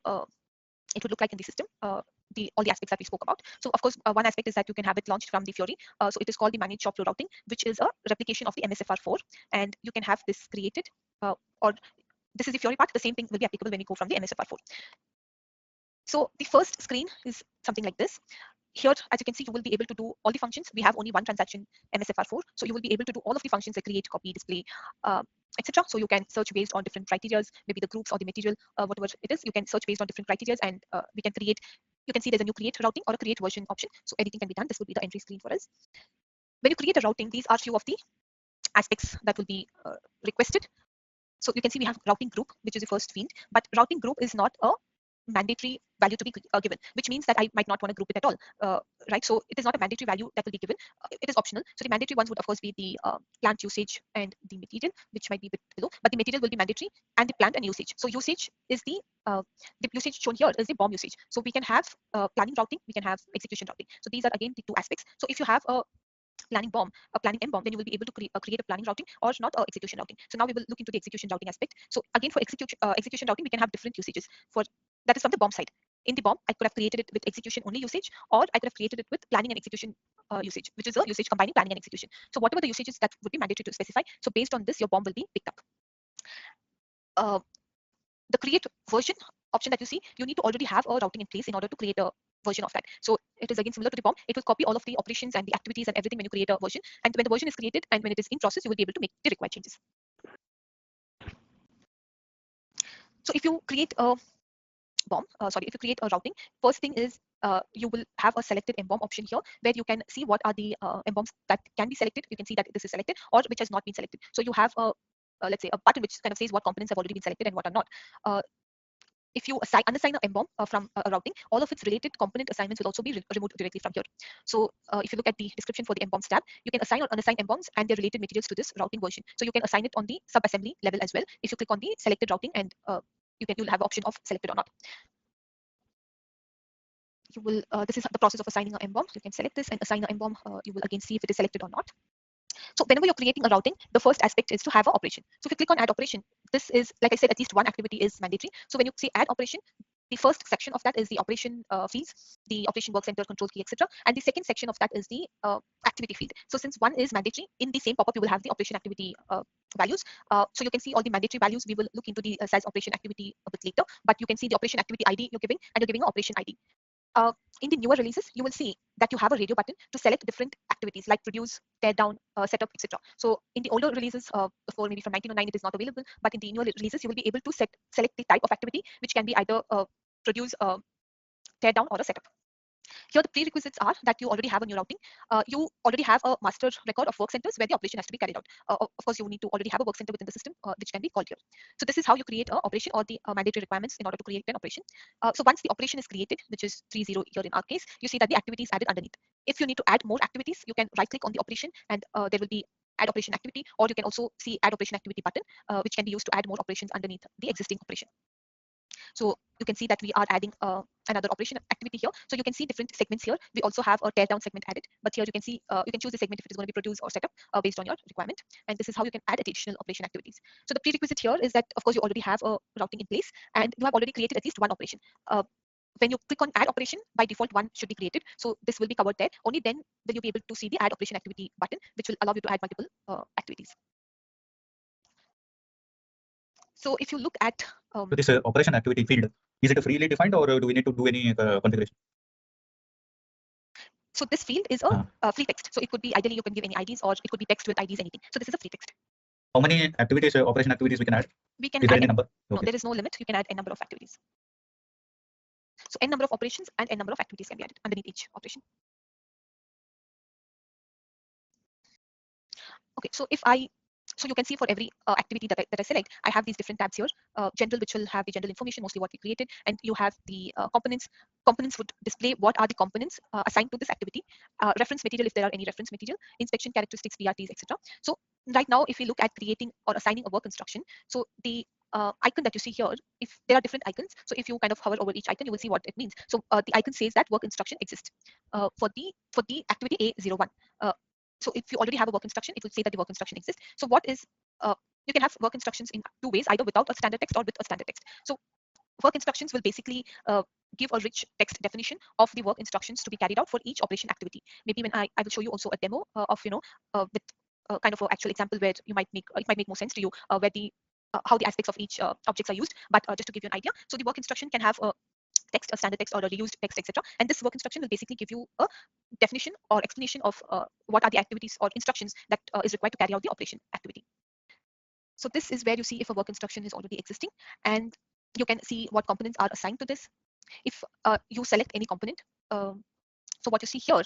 it would look like in the system, all the aspects that we spoke about. So of course, one aspect is that you can have it launched from the Fiori. So it is called the managed shop floor routing, which is a replication of the MSFR4, and you can have this created, or this is the Fiori part. The same thing will be applicable when you go from the MSFR4. So the first screen is something like this. Here, as you can see, you will be able to do all the functions. We have only one transaction MSFR4, so you will be able to do all of the functions like create, copy, display, etc. So you can search based on different criteria, maybe the groups or the material, whatever it is. You can search based on different criteria, and we can create. You can see there's a new create routing or a create version option. So anything can be done. This will be the entry screen for us. When you create a routing, these are few of the aspects that will be requested. So you can see we have routing group, which is the first field, but routing group is not a mandatory value to be given, which means that I might not want to group it at all, right? So it is not a mandatory value that will be given. It is optional. So the mandatory ones would of course be the plant usage and the material, which might be a bit below, but the material will be mandatory, and the plant and usage. So usage is the usage shown here is the BOM usage. So we can have planning routing, we can have execution routing. So these are again the two aspects. So if you have a planning BOM, a planning MBOM, then you will be able to create a planning routing or not execution routing. So now we will look into the execution routing aspect. So again, for execution routing, we can have different usages. For that is from the BOM side. In the BOM, I could have created it with execution only usage, or I could have created it with planning and execution usage, which is a usage combining planning and execution. So whatever the usages that would be mandatory to specify. So based on this, your BOM will be picked up. The create version option that you see, you need to already have a routing in place in order to create a version of that. So it is again similar to the BOM. It will copy all of the operations and the activities and everything when you create a version. And when the version is created and when it is in process, you will be able to make the required changes. So if you create a BOM, if you create a routing, first thing is you will have a selected MBOM option here where you can see what are the MBOMs that can be selected. You can see that this is selected or which has not been selected. So you have a let's say a button which kind of says what components have already been selected and what are not. If you unassign a MBOM from a routing, all of its related component assignments will also be removed directly from here. So if you look at the description for the MBOMs tab, you can assign or unassign MBOMs and their related materials to this routing version. So you can assign it on the sub-assembly level as well. If you click on the selected routing, and you'll have option of selected or not. You will this is the process of assigning an MBOM. You can select this and assign an MBOM. You will again see if it is selected or not. So whenever you're creating a routing, the first aspect is to have an operation. So if you click on add operation, this is, like I said, at least one activity is mandatory. So when you say add operation, the first section of that is the operation fields, the operation work center, control key, etc. And the second section of that is the activity field. So since one is mandatory, in the same pop-up, you will have the operation activity values. So you can see all the mandatory values. We will look into the size operation activity a bit later, but you can see the operation activity ID you're giving, and you're giving an operation ID. In the newer releases, you will see that you have a radio button to select different activities like produce, tear down, setup, etc. So in the older releases, before maybe from 1909, it is not available. But in the newer releases, you will be able to select the type of activity, which can be either produce, tear down, or a setup. Here, the prerequisites are that you already have a new routing. You already have a master record of work centers where the operation has to be carried out. Of course, you need to already have a work center within the system, which can be called here. So this is how you create an operation or the mandatory requirements in order to create an operation. So once the operation is created, which is 30 here in our case, you see that the activity is added underneath. If you need to add more activities, you can right click on the operation and there will be add operation activity, or you can also see add operation activity button, which can be used to add more operations underneath the existing operation. So you can see that we are adding another operation activity here. So you can see different segments here. We also have a tear down segment added, but here you can see you can choose the segment if it is going to be produced or set up based on your requirement. And this is how you can add additional operation activities. So the prerequisite here is that, of course, you already have a routing in place and you have already created at least one operation. When you click on add operation, by default one should be created. So this will be covered there. Only then will you be able to see the add operation activity button, which will allow you to add multiple activities. So if you look at So this operation activity field, is it freely defined or do we need to do any configuration? so this field is a free text. So it could be ideally you can give any IDs or it could be text with IDs, anything. So this is a free text. How many activities, operation activities we can add? We can Is there add any number? no, Okay. there is no limit. You can add n number of activities. So n number of operations and n number of activities can be added underneath each operation. Okay, so you can see for every activity that I select, I have these different tabs here. General, which will have the general information, mostly what we created, and you have the components. Components would display what are the components assigned to this activity. Reference material, if there are any reference material. Inspection characteristics, PRTs, etc. So right now, if we look at creating or assigning a work instruction, so the icon that you see here, if there are different icons, so if you kind of hover over each icon, you will see what it means. So the icon says that work instruction exists for the activity A01. So if you already have a work instruction, it will say that the work instruction exists. So what is you can have work instructions in two ways, either without a standard text or with a standard text. So work instructions will basically give a rich text definition of the work instructions to be carried out for each operation activity. Maybe when I will show you also a demo of with kind of an actual example where you might make it might make more sense to you where the how the aspects of each objects are used. But just to give you an idea, so the work instruction can have a text, a standard text, or a reused text, etc. And this work instruction will basically give you a definition or explanation of what are the activities or instructions that is required to carry out the operation activity. So this is where you see if a work instruction is already existing, and you can see what components are assigned to this. If you select any component, so what you see here,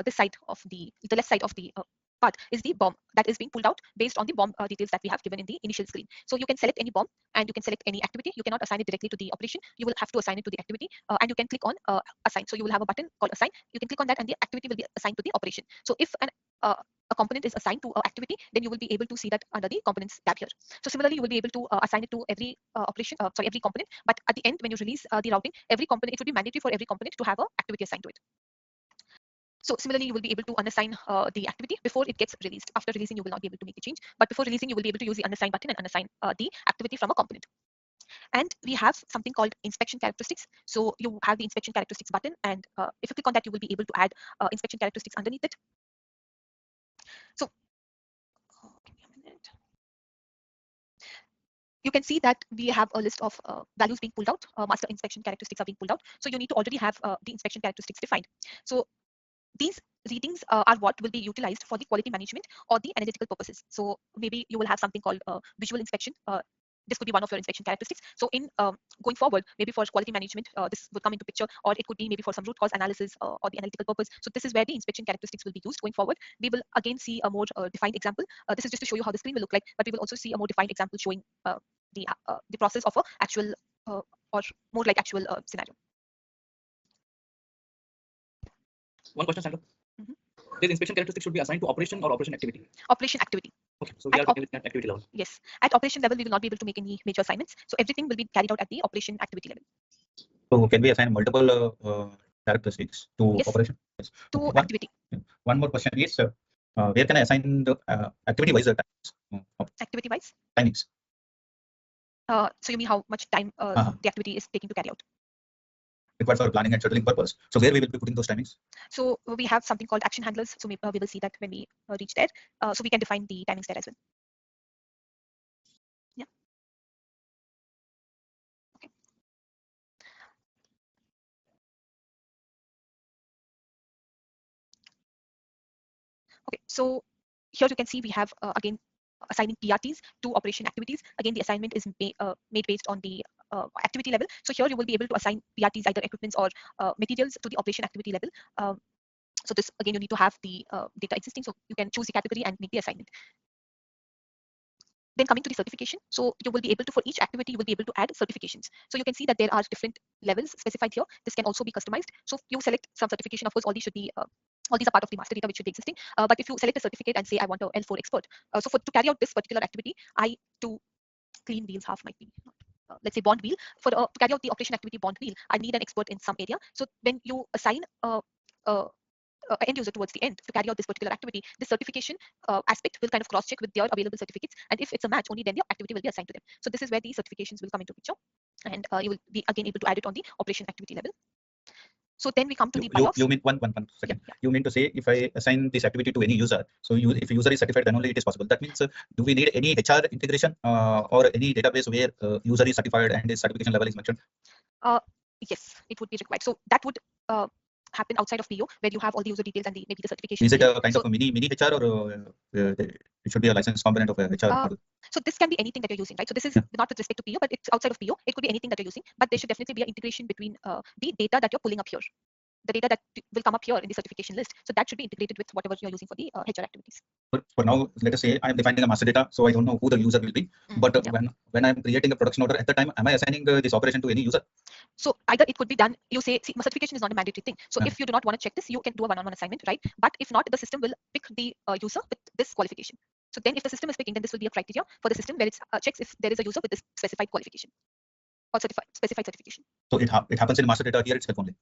this side of the left side of the path is the BOM that is being pulled out based on the BOM details that we have given in the initial screen. So you can select any BOM and you can select any activity. You cannot assign it directly to the operation. You will have to assign it to the activity and you can click on assign. So you will have a button called assign. You can click on that and the activity will be assigned to the operation. So if a component is assigned to an activity, then you will be able to see that under the components tab here. So similarly, you will be able to assign it to every every component. But at the end, when you release the routing, every component, it would be mandatory for every component to have an activity assigned to it. So similarly, you will be able to unassign the activity before it gets released. After releasing, you will not be able to make the change. But before releasing, you will be able to use the unassign button and unassign the activity from a component. And we have something called inspection characteristics. So you have the inspection characteristics button. And if you click on that, you will be able to add inspection characteristics underneath it. So give me a minute. You can see that we have a list of values being pulled out. Master inspection characteristics are being pulled out. So you need to already have the inspection characteristics defined. So these readings are what will be utilized for the quality management or the analytical purposes. So maybe you will have something called visual inspection. This could be one of your inspection characteristics. So in going forward, maybe for quality management, this would come into picture, or it could be maybe for some root cause analysis or the analytical purpose. So this is where the inspection characteristics will be used going forward. We will again see a more defined example. This is just to show you how the screen will look like, but we will also see a more defined example showing the process of a actual or more like actual scenario. One question, Sandra. Mhm. This inspection characteristic should be assigned to operation or operation activity. Operation activity. Okay, so we At are talking at activity level. Yes, at operation level, we will not be able to make any major assignments. So everything will be carried out at the operation activity level. So can we assign multiple characteristics to Yes. operation? Yes. To One, activity. one more question is, where can I assign the activity-wise Activity wise. timings? So you mean how much time the activity is taking to carry out? Required for planning and scheduling purpose. So where we will be putting those timings? So we have something called action handlers. So we will see that when we reach there. So we can define the timings there as well. Yeah. Okay. Okay. So here you can see we have again assigning PRTs to operation activities. Again, the assignment is made based on the activity level. So here you will be able to assign PRTs, either equipments or materials, to the operation activity level. So this again, you need to have the data existing, so you can choose the category and make the assignment. Then coming to the certification, so you will be able to, for each activity, you will be able to add certifications. So you can see that there are different levels specified here. This can also be customized. So you select some certification. Of course, all these should be all these are part of the master data which should be existing. But if you select a certificate and say I want a L4 expert, so to carry out this particular activity, I to clean wheels half might be let's say bond wheel, for to carry out the operation activity bond wheel, I need an expert in some area. So when you assign end user towards the end to carry out this particular activity, this certification aspect will kind of cross check with their available certificates, and if it's a match, only then the activity will be assigned to them. So this is where the certifications will come into picture, and you will be again able to add it on the operation activity level. So then we come to the BIOS. You mean one second. Yeah. You mean to say if I assign this activity to any user, so if a user is certified, then only it is possible. That means, do we need any HR integration or any database where user is certified and his certification level is mentioned? Yes, it would be required. So that would happen outside of PO, where you have all the user details and maybe the certification. Is it a kind of a mini HR, or it should be a license component of a HR model? So this can be anything that you're using, right? So this is not with respect to PO, but it's outside of PO. It could be anything that you're using, but there should definitely be an integration between the data that you're pulling up here, the data that will come up here in the certification list. So that should be integrated with whatever you're using for the HR activities. For now, let us say I'm defining a master data, so I don't know who the user will be. But when I'm creating a production order, at the time, am I assigning this operation to any user? So either it could be done, you say, see, certification is not a mandatory thing. So if you do not want to check this, you can do a one-on-one assignment, right? But if not, the system will pick the user with this qualification. So then if the system is picking, then this will be a criteria for the system where it checks if there is a user with this specified qualification or specified certification. So it happens in master data here itself only?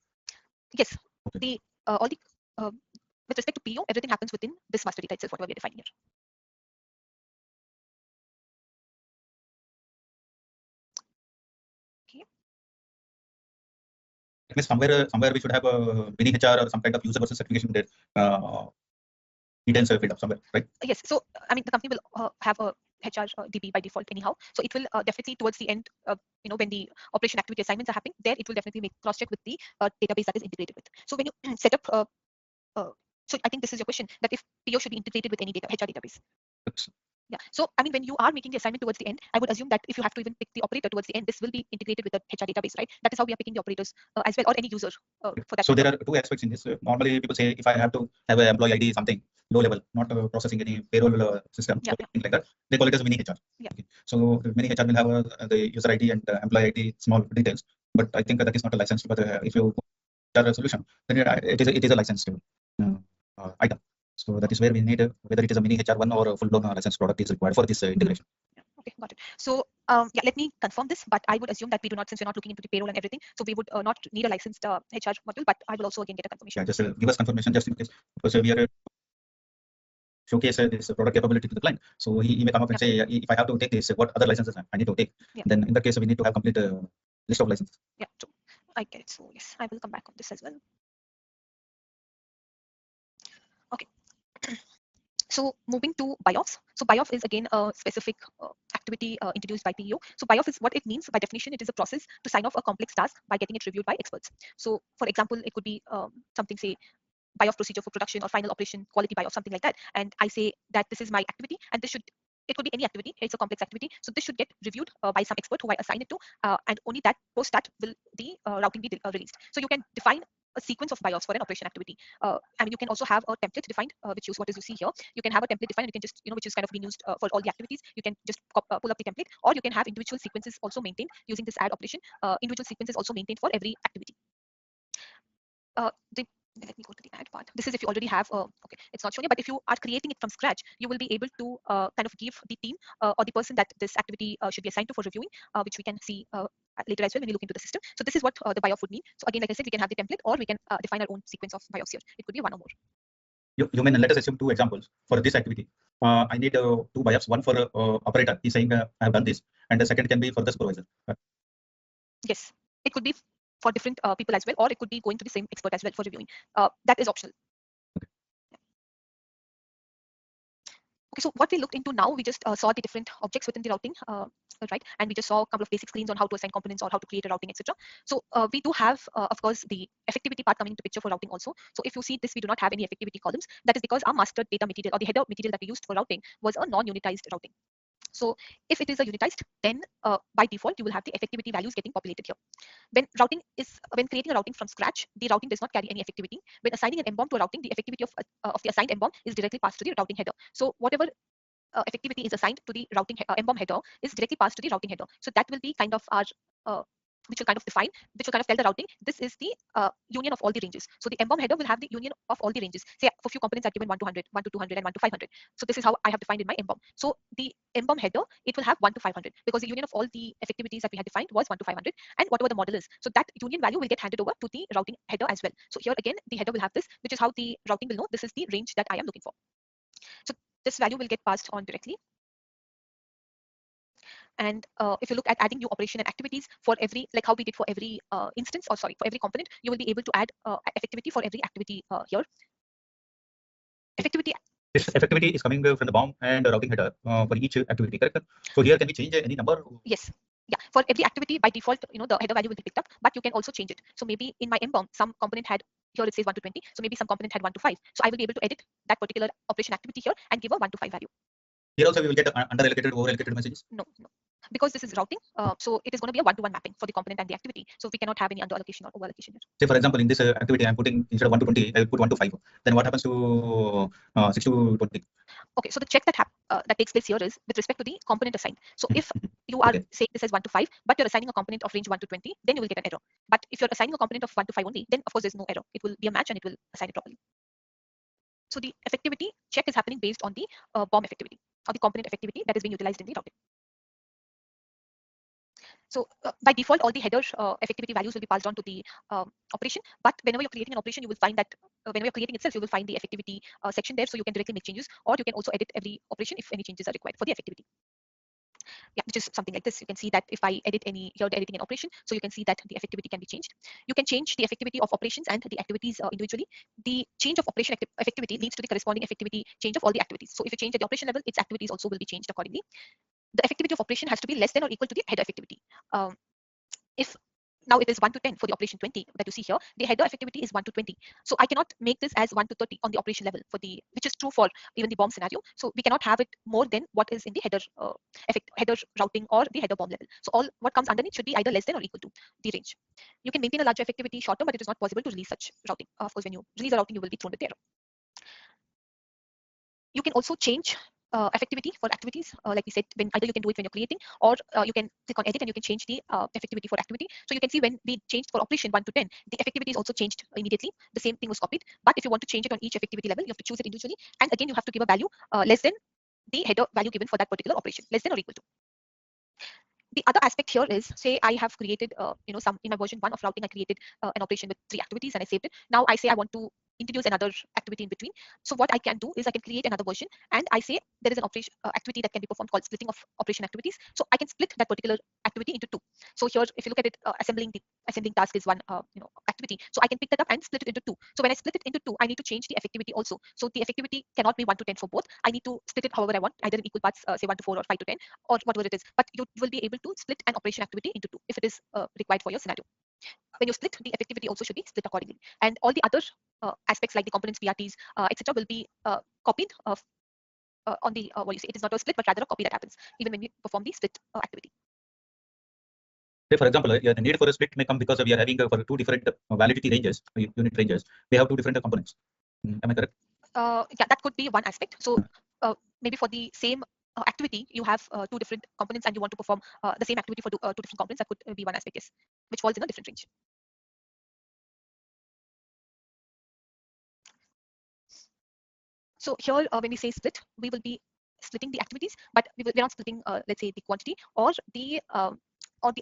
Yes. Okay. All the with respect to PO, everything happens within this master data itself, whatever we're defining here. Okay. It means somewhere we should have a mini HR or some kind of user versus certification details filled up somewhere, right? Yes. So I mean, the company will have a HR DB by default anyhow. So it will definitely towards the end, when the operation activity assignments are happening, there it will definitely make cross check with the database that is integrated with. So when you set up, so I think this is your question, that if PO should be integrated with any HR database. Yeah. So I mean, when you are making the assignment towards the end, I would assume that if you have to even pick the operator towards the end, this will be integrated with the HR database, right? That is how we are picking the operators as well, or any user for that. So there are two aspects in this. Normally, people say if I have to have an employee ID something low level, not processing any payroll system, something like that, they call it as mini HR. Yeah. Okay. So mini HR will have the user ID and employee ID small details, but I think that is not a licensed. But if you have a solution, then it is a licensed item. So that is where we need whether it is a mini HR1 or a full-blown licensed product is required for this integration. Okay, got it. So yeah, let me confirm this, but I would assume that we do not, since we're not looking into the payroll and everything, so we would not need a licensed HR module, but I will also again get a confirmation. Yeah, just give us confirmation just in case, because we are showcase this product capability to the client. So he may come up and say, if I have to take this, what other licenses I need to take? Yeah. Then in that case, we need to have complete list of licenses. Yeah, true. I get it. So yes, I will come back on this as well. Okay. So moving to BIOS. So BIOS is again a specific activity introduced by PEO. So BIOS is what it means by definition. It is a process to sign off a complex task by getting it reviewed by experts. So for example, it could be something, say, BIOS procedure for production or final operation quality BIOS, something like that. And I say that this is my activity, and it could be any activity. It's a complex activity. So this should get reviewed by some expert who I assign it to, and only that post that will the routing be released. So you can define a sequence of BIOS for an operation activity. I mean, you can also have a template defined, which is what is you see here. You can have a template defined. You can just, which is kind of being used for all the activities. You can just pull up the template, or you can have individual sequences also maintained using this add operation. Individual sequences also maintained for every activity. Let me go to the add part. This is if you already have, okay, it's not showing you, but if you are creating it from scratch, you will be able to kind of give the team or the person that this activity should be assigned to for reviewing, which we can see later as well when we look into the system. So this is what the BIOS would mean. So again, like I said, we can have the template, or we can define our own sequence of BIOS here. It could be one or more. You mean, let us assume two examples for this activity. I need two BIOS, one for operator. He's saying I have done this, and the second can be for the supervisor. Yes, it could be for different people as well, or it could be going to the same expert as well for reviewing. That is optional. Okay, so what we looked into now, we just saw the different objects within the routing, right? And we just saw a couple of basic screens on how to assign components or how to create a routing, etc. So we do have, of course, the effectivity part coming into picture for routing also. So if you see this, we do not have any effectivity columns. That is because our master data material or the header material that we used for routing was a non-unitized routing. So if it is a unitized, then by default you will have the effectivity values getting populated here. When creating a routing from scratch, the routing does not carry any effectivity. When assigning an embom to a routing, the effectivity of the assigned embom is directly passed to the routing header. So whatever effectivity is assigned to the routing embom header is directly passed to the routing header. So that will be kind of our which will kind of tell the routing this is the union of all the ranges. So the embom header will have the union of all the ranges. Say for few components are given 1 to 100, 1 to 200, and 1 to 500. So this is how I have defined in my embom. So the embom header, it will have 1 to 500 because the union of all the effectivities that we had defined was 1 to 500 and whatever the model is. So that union value will get handed over to the routing header as well. So here again, the header will have this, which is how the routing will know this is the range that I am looking for. So this value will get passed on directly. And if you look at adding new operation and activities for every, like how we did for every instance, or sorry, for every component, you will be able to add effectivity for every activity here. Effectivity. This effectivity is coming from the BOM and routing header for each activity, correct? So here, can we change any number? Yes. Yeah, for every activity by default, the header value will be picked up, but you can also change it. So maybe in my embom, some component had, here it says 1 to 20, so maybe some component had 1 to 5. So I will be able to edit that particular operation activity here and give a 1 to 5 value. Here also we will get under allocated, over allocated messages. No, because this is routing, so it is going to be a 1-to-1 mapping for the component and the activity. So we cannot have any under allocation or over allocation here. Say for example, in this activity, I'm putting instead of 1 to 20, I will put 1 to 5. Then what happens to 6 to 20? Okay, so the check that takes place here is with respect to the component assigned. So if you are saying this as 1 to 5, but you're assigning a component of range 1 to 20, then you will get an error. But if you're assigning a component of 1 to 5 only, then of course there's no error. It will be a match and it will assign it properly. So the effectivity check is happening based on the BOM effectivity or the component effectivity that is being utilized in the routing. So by default, all the header effectivity values will be passed on to the operation. But whenever you're creating an operation, you will find that whenever you're creating itself, you will find the effectivity section there. So you can directly make changes, or you can also edit every operation if any changes are required for the effectivity. Yeah, which is something like this. You can see that if I edit any, here editing an operation, so you can see that the effectivity can be changed. You can change the effectivity of operations and the activities individually. The change of operation effectivity leads to the corresponding effectivity change of all the activities. So if you change at the operation level, its activities also will be changed accordingly. The effectivity of operation has to be less than or equal to the header effectivity. If now it is 1 to 10 for the operation 20 that you see here, the header effectivity is 1 to 20. So I cannot make this as 1 to 30 on the operation level for the, which is true for even the BOM scenario. So we cannot have it more than what is in the header header routing or the header BOM level. So all what comes underneath should be either less than or equal to the range. You can maintain a larger effectivity short term, but it is not possible to release such routing. Of course, when you release a routing, you will be thrown with error. You can also change effectivity for activities, like we said, when either you can do it when you're creating, or you can click on edit and you can change the effectivity for activity. So you can see when we changed for operation 1 to 10, the effectivity is also changed immediately. The same thing was copied. But if you want to change it on each effectivity level, you have to choose it individually. And again, you have to give a value less than the header value given for that particular operation, less than or equal to. The other aspect here is, say I have created, some in my version 1 of routing, I created an operation with 3 activities and I saved it. Now I say I want to introduce another activity in between. So what I can do is I can create another version and I say there is an operation activity that can be performed called splitting of operation activities. So I can split that particular activity into 2. So here, if you look at it, assembling task is one activity. So I can pick that up and split it into 2. So when I split it into 2, I need to change the effectivity also. So the effectivity cannot be 1 to 10 for both. I need to split it however I want, either in equal parts, say 1 to 4 or 5 to 10 or whatever it is. But you will be able to split an operation activity into 2 if it is required for your scenario. When you split, the effectivity also should be split accordingly. And all the other aspects like the components, PRTs, etc., will be copied on the what you say. It is not a split, but rather a copy that happens even when we perform the split activity. Say for example, the need for a split may come because we are having for 2 different validity ranges, unit ranges. We have 2 different components. Am I correct? Yeah, that could be one aspect. So maybe for the same activity, you have 2 different components and you want to perform the same activity for 2 different components. That could be one aspect, yes, which falls in a different range. So here, when we say split, we will be splitting the activities, but we're not splitting, let's say, the quantity or the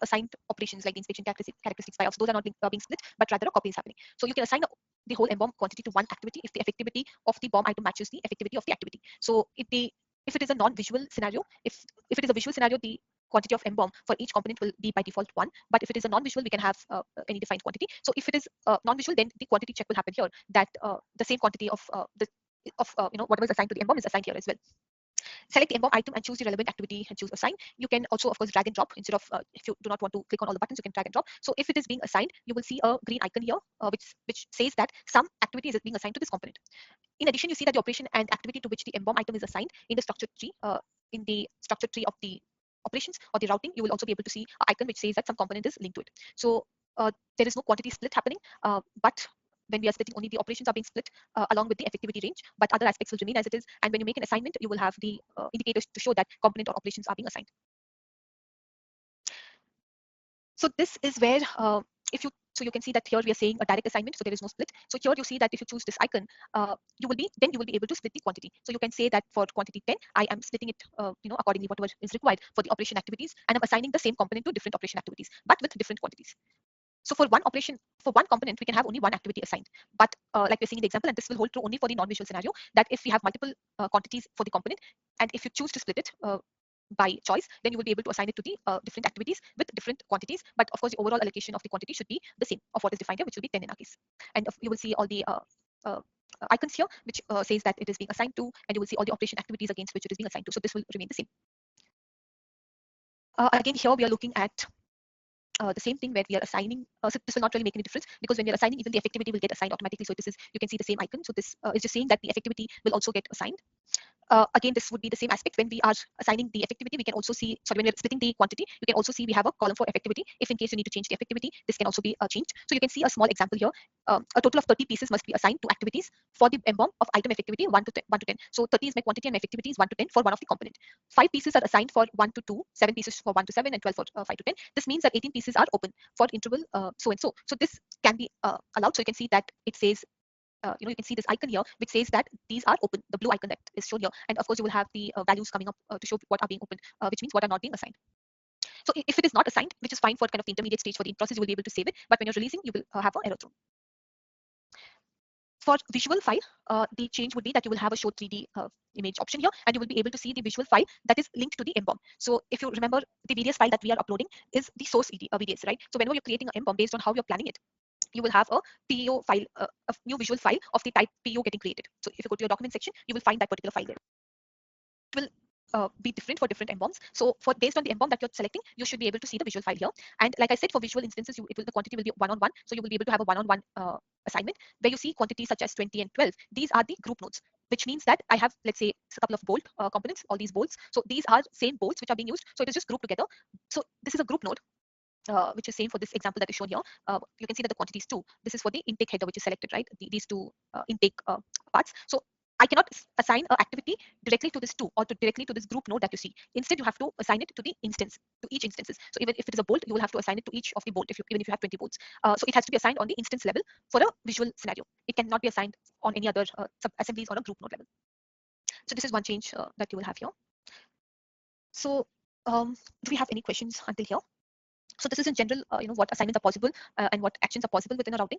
assigned operations like the inspection characteristics buyouts. Those are not being split, but rather a copy is happening. So you can assign the whole embom quantity to one activity if the effectivity of the BOM item matches the effectivity of the activity. So if it is a non-visual scenario, if it is a visual scenario, the quantity of embom for each component will be by default 1. But if it is a non-visual, we can have any defined quantity. So if it is non-visual, then the quantity check will happen here, that the same quantity of whatever is assigned to the embom is assigned here as well. Select the embom item and choose the relevant activity and choose assign. You can also, of course, drag and drop instead of, if you do not want to click on all the buttons, you can drag and drop. So if it is being assigned, you will see a green icon here, which says that some activity is being assigned to this component. In addition, you see that the operation and activity to which the mbom item is assigned in the structure tree, in the structure tree of the operations or the routing, you will also be able to see an icon which says that some component is linked to it. So there is no quantity split happening, but when we are splitting, only the operations are being split along with the effectivity range, but other aspects will remain as it is. And when you make an assignment, you will have the indicators to show that component or operations are being assigned. So this is where so you can see that here we are saying a direct assignment, so there is no split. So here you see that if you choose this icon, you will be able to split the quantity. So you can say that for quantity 10, I am splitting it, accordingly whatever is required for the operation activities, and I'm assigning the same component to different operation activities, but with different quantities. So for one operation, for one component, we can have only one activity assigned. But like we're seeing in the example, and this will hold true only for the non-visual scenario, that if we have multiple quantities for the component, and if you choose to split it by choice, then you will be able to assign it to the different activities with different quantities. But of course, the overall allocation of the quantity should be the same of what is defined here, which will be 10 in our case. And you will see all the icons here, which says that it is being assigned to, and you will see all the operation activities against which it is being assigned to. So this will remain the same. Again, here we are looking at the same thing where we are assigning, so this will not really make any difference, because when we are assigning, even the effectivity will get assigned automatically. So this is, you can see the same icon. So this is just saying that the effectivity will also get assigned. Again, this would be the same aspect. When we are assigning the effectivity, we can also see, sorry, when we're splitting the quantity, you can also see we have a column for effectivity. If in case you need to change the effectivity, this can also be changed. So you can see a small example here. A total of 30 pieces must be assigned to activities for the mbom of item effectivity 1 to 10. So 30 is my quantity and my effectivity is 1 to 10 for one of the component. 5 pieces are assigned for 1 to 2, 7 pieces for 1 to 7, and 12 for 5 to 10. This means that 18 pieces are open for interval so and so. So this can be allowed. So you can see that it says, you can see this icon here, which says that these are open, the blue icon that is shown here. And of course, you will have the values coming up to show what are being opened, which means what are not being assigned. So if it is not assigned, which is fine for kind of the intermediate stage for the in-process, you will be able to save it. But when you're releasing, you will have an error thrown. For visual file, the change would be that you will have a show 3D image option here, and you will be able to see the visual file that is linked to the mbom. So if you remember, the VDS file that we are uploading is the source VDS, right? So whenever you're creating an mbom, based on how you're planning it, you will have a PEO file, a new visual file of the type PEO getting created. So if you go to your document section, you will find that particular file there. It will be different for different mboms. So based on the mbom that you're selecting, you should be able to see the visual file here. And like I said, for visual instances, the quantity will be one-on-one. So you will be able to have a one-on-one assignment where you see quantities such as 20 and 12. These are the group nodes, which means that I have, let's say, a couple of bolt components, all these bolts. So these are same bolts which are being used. So it is just grouped together. So this is a group node. Which is same for this example that is shown here. You can see that the quantity is 2. This is for the intake header, which is selected, right? These two intake parts. So I cannot assign an activity directly to this 2 or directly to this group node that you see. Instead, you have to assign it to the instance, to each instances. So even if it is a bolt, you will have to assign it to each of the bolt, even if you have 20 bolts. So it has to be assigned on the instance level for a visual scenario. It cannot be assigned on any other sub-assemblies or a group node level. So this is one change that you will have here. So do we have any questions until here? So this is in general, what assignments are possible and what actions are possible within a routing.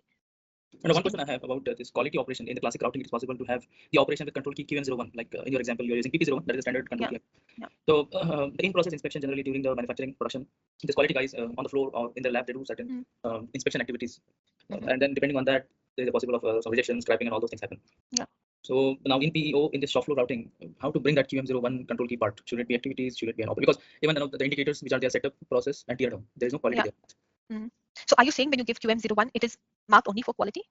And one question I have about this quality operation. In the classic routing, it's possible to have the operation with control key QM01. Like in your example, you're using PP01, that is a standard control key. Yeah. So the in-process inspection generally during the manufacturing production, this quality guys on the floor or in the lab, they do certain inspection activities. And then depending on that, there's a possibility of some rejection, scrapping, and all those things happen. Yeah. So now in PEO, in this shop floor routing, how to bring that QM01 control key part? Should it be activities? Should it be an operation? Because even the indicators which are there, setup, process, and tear down, there is no quality there. So are you saying when you give QM01, it is marked only for quality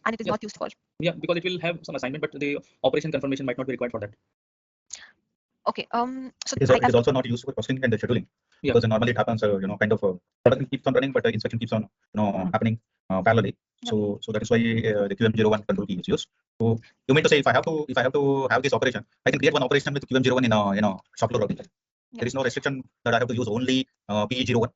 and it is not used for? Yeah, because it will have some assignment, but the operation confirmation might not be required for that. Okay. So it is also not used for costing and the scheduling. Yeah. Because normally it happens, kind of production keeps on running, but inspection keeps on, happening parallelly. Yeah. So that is why the QM01 control key is used. So you mean to say if I have to have this operation, I can create one operation with QM01 in a shop floor routing. Yeah. There is no restriction that I have to use only PE01.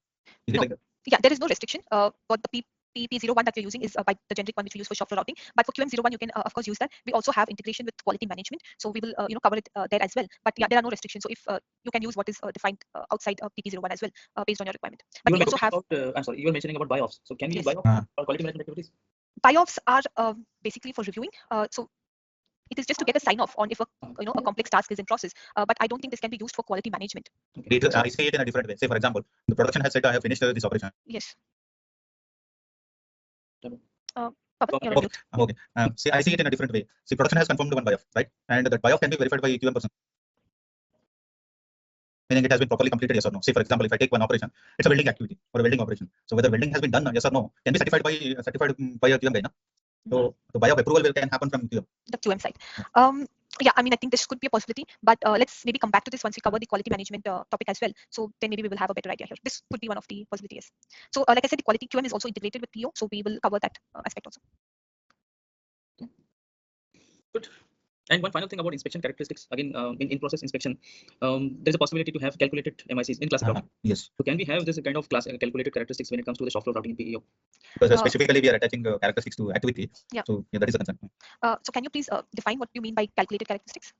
Is it like that? Yeah, there is no restriction. But the PP01 that you're using is by the generic one which we use for shop floor routing. But for QM01, you can of course use that. We also have integration with quality management, so we will cover it there as well. But yeah, there are no restrictions. So if you can use what is defined outside PP01 as well based on your requirement. But we also have. I'm sorry, you were mentioning about buy-offs. So can we use buy-offs for quality management activities? Buy-offs are basically for reviewing. So it is just to get a sign off on if a complex task is in process. But I don't think this can be used for quality management. I say it in a different way. Say for example, the production has said I have finished this operation. Yes. Okay. See, I see it in a different way. See, production has confirmed one buy-off, right? And that buy-off can be verified by QM person. Meaning it has been properly completed, yes or no. Say, for example, if I take one operation, it's a welding activity or a welding operation. So whether welding has been done, yes or no, can be certified by a QM guy, no? So the buy of approval can happen from QM. The QM side. Yeah, I mean, I think this could be a possibility, but let's maybe come back to this once we cover the quality management topic as well. So then maybe we will have a better idea here. This could be one of the possibilities. So like I said, the quality QM is also integrated with PO, so we will cover that aspect also. Good. And one final thing about inspection characteristics, again, in-process inspection, there's a possibility to have calculated MICs in classic routing. Yes, So can we have this kind of class calculated characteristics when it comes to the shop floor routing in PEO? because specifically we are attaching characteristics to activity. Yeah. So that is the concern. So can you please define what you mean by calculated characteristics?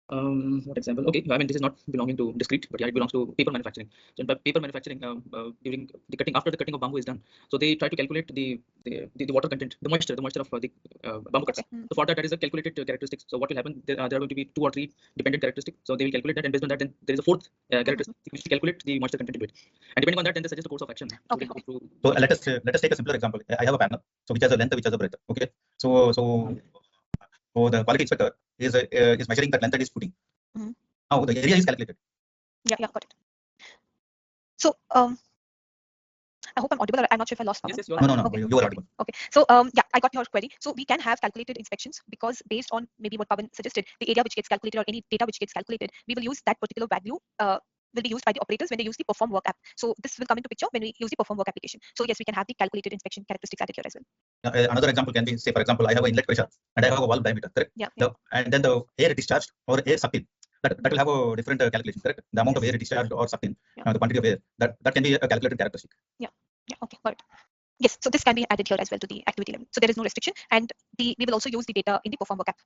What example? Okay, I mean, this is not belonging to discrete, but yeah, it belongs to paper manufacturing. So in paper manufacturing, during the cutting, after the cutting of bamboo is done, so they try to calculate the water content, the moisture of the bamboo cuts. Okay. So for that is a calculated characteristics. So what will happen? There are going to be 2 or 3 dependent characteristics. So they will calculate that, and based on that, then there is a 4th characteristic which will calculate the moisture content into it. And depending on that, then they suggest a course of action. So Okay. So let us take a simpler example. I have a panel, so which has a length, which has a breadth. Okay, so the quality inspector is measuring that length and is putting. Mhm. Now the area is calculated. Yeah, got it. So I hope I'm audible. I'm not sure if I lost Pawan. Yes, you are. No, Okay. you are audible. Okay. So yeah, I got your query. So we can have calculated inspections because based on maybe what Pawan suggested, the area which gets calculated or any data which gets calculated, we will use that particular value. Will be used by the operators when they use the perform work app. So this will come into picture when we use the perform work application. So yes, we can have the calculated inspection characteristics added here as well. Another example can be, say for example, I have an inlet pressure and I have a valve diameter, correct? Yeah. And then the air discharged or air sucked in, that will have a different calculation, correct? The amount of air discharged or sucked in, Yeah. the quantity of air, that can be a calculated characteristic. Yeah. Okay. Got it. Yes. So this can be added here as well to the activity level. So there is no restriction, and we will also use the data in the perform work app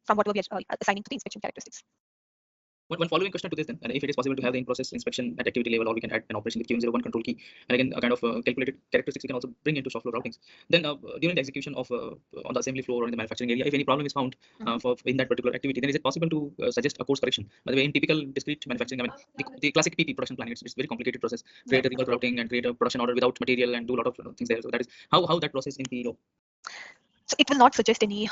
from whatever we are assigning to the inspection characteristics. One following question to this then, and if it is possible to have the in-process inspection at activity level, or we can add an operation with QM01 control key, and again a kind of calculated characteristics we can also bring into shop floor routings. Then during the execution of on the assembly floor or in the manufacturing area, if any problem is found for in that particular activity, then is it possible to suggest a course correction? By the way, in typical discrete manufacturing, I mean the classic PP production plan, it's a very complicated process. Create a rework routing and create a production order without material and do a lot of things there. So that is how that process in PEO. So it will not suggest any,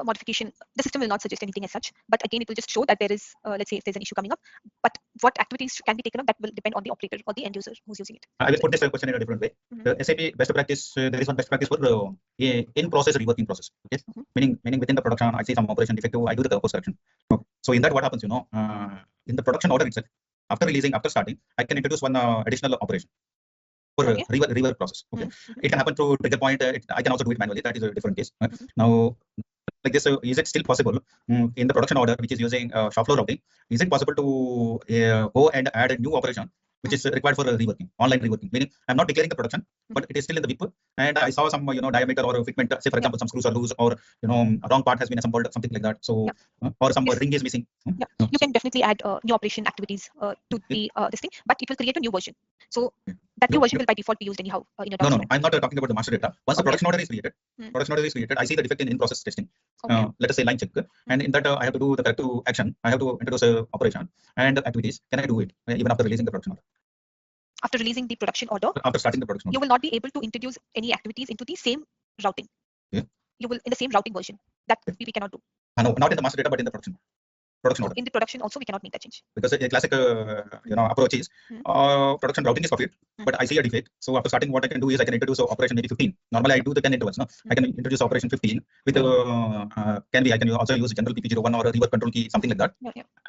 modification. The system will not suggest anything as such. But again, it will just show that there is, let's say, if there's an issue coming up. But what activities can be taken up, that will depend on the operator or the end user who's using it. I will put this question in a different way. The SAP best practice, there is one best practice for in-process reworking process. Okay, meaning within the production, I see some operation defective, I do the course correction. Okay. So in that, what happens? In the production order itself, after starting, I can introduce one additional operation for rework process. Okay, it can happen through trigger point. I can also do it manually. That is a different case. Now, like this, is it still possible in the production order, which is using shop floor routing? Is it possible to go and add a new operation which is required for reworking, online reworking? Meaning, I'm not declaring the production, but it is still in the VIP, and I saw some diameter or fitment. Say for example, some screws are loose, or wrong part has been assembled, something like that. So, or some ring is missing. Yeah, you can definitely add new operation activities to the this thing, but it will create a new version. So that new version will by default be used anyhow in your No, I'm not talking about the master data. Once the production order is created, I see the defect in process testing. Let us say line check, and in that I have to do the corrective action. I have to introduce a operation and activities. Can I do it even after releasing the production order? After releasing the production order, After starting the production order, you will not be able to introduce any activities into the same routing. Yeah. You will in the same routing version. That we cannot do. No, not in the master data, but in the production order. In the production also, we cannot make that change. Because a classic approach is production routing is copied, but I see a defect. So after starting, what I can do is I can introduce operation maybe 15. Normally I do the 10 intervals. No, I can introduce operation 15 with I can also use general PP01 or a rework control key, something like that.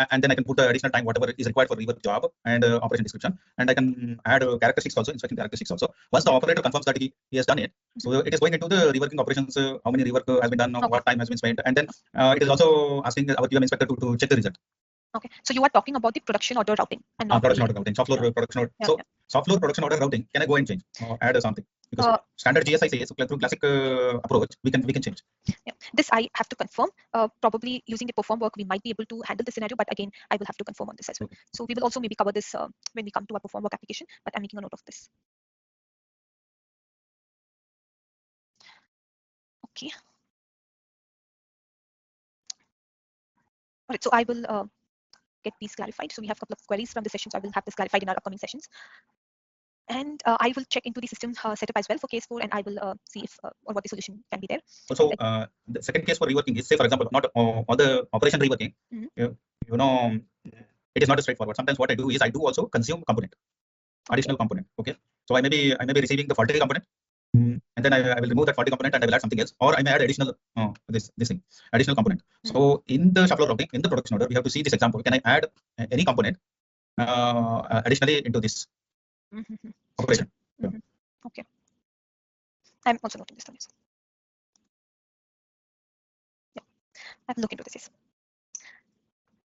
And then I can put the additional time whatever is required for rework job and operation description, and I can add characteristics also, inspection characteristics also. Once the operator confirms that he has done it, so it is going into the reworking operations. How many rework has been done, what time has been spent, and then it is also asking our QM inspector to check the result. Okay, so you are talking about the production order routing and not production order routing, shop floor production order. So shop floor production order routing, can I go and change or add something? Because standard GSI says through classic approach, we can change. Yeah, this I have to confirm. Probably using the perform work, we might be able to handle the scenario, but again, I will have to confirm on this as well. So we will also maybe cover this when we come to our perform work application. But I'm making a note of this. Okay. All right. So I will get these clarified. So we have a couple of queries from the session. So I will have this clarified in our upcoming sessions. And I will check into the system setup as well for case 4, and I will see if or what the solution can be there. So the second case for reworking is, say for example, not on the operation reworking, it is not straightforward. Sometimes what I do is I do also consume component, additional component. Okay, so I may be receiving the faulty component, And then I will remove that 40 component and I will add something else, or I may add additional this thing, additional component. So in the shop floor routing, in the production order, we have to see this example. Can I add any component additionally into this operation? Okay. I'm also noting this down. Yes. Yeah, I'll look into this. Yes.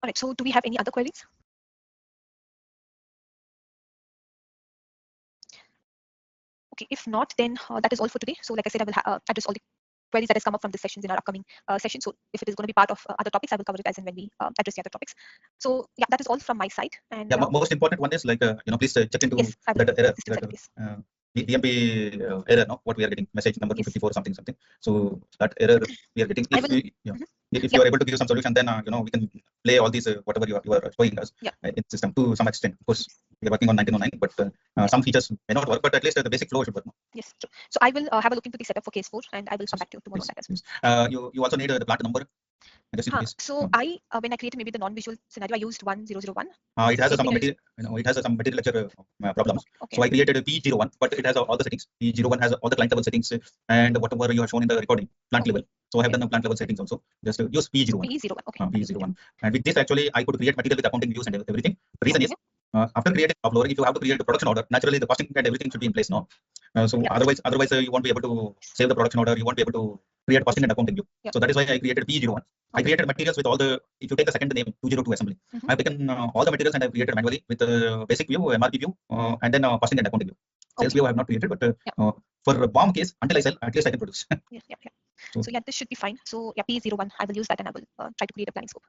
All right. So do we have any other queries? Okay, if not, then that is all for today. So like I said, I will address all the queries that has come up from the sessions in our upcoming session. So if it is going to be part of other topics, I will cover it as and when we address the other topics. So yeah, that is all from my side. And yeah, most important one is like please check into yes, I will that error, system setup, yes. DMP error, no, what we are getting, message number 254 something. So that error we are getting. If you are able to give some solution, then we can play all these whatever you are showing us in system to some extent. Of course, we are working on 1909, but some features may not work, but at least the basic flow should work. No? Yes, true. So I will have a look into the setup for case 4, and I will come back to you tomorrow on that as well. You also need the plant number. So I when I created maybe the non-visual scenario, I used 1001. It has some material, it has some material lecture problems. Okay. So I created a P01, but it has all the settings. P01 has all the client level settings and whatever you have shown in the recording, plant level. So I have done the plant level settings also. Just use P01. P01. Okay. P01. And with this, actually, I could create material with accounting views and everything. The reason is after creating a floor, if you have to create a production order, naturally the costing and everything should be in place now. Otherwise you won't be able to save the production order. You won't be able to create costing and accounting view. So that is why I created P01. I created materials with all the, if you take the second name 202 assembly, I've taken all the materials and I've created manually with the basic view, MRP view, and then costing and accounting view. Sales view I have not created, but for a bomb case, until I sell, at least I can produce. So yeah, this should be fine. So yeah, P01, I will use that and I will try to create a planning scope.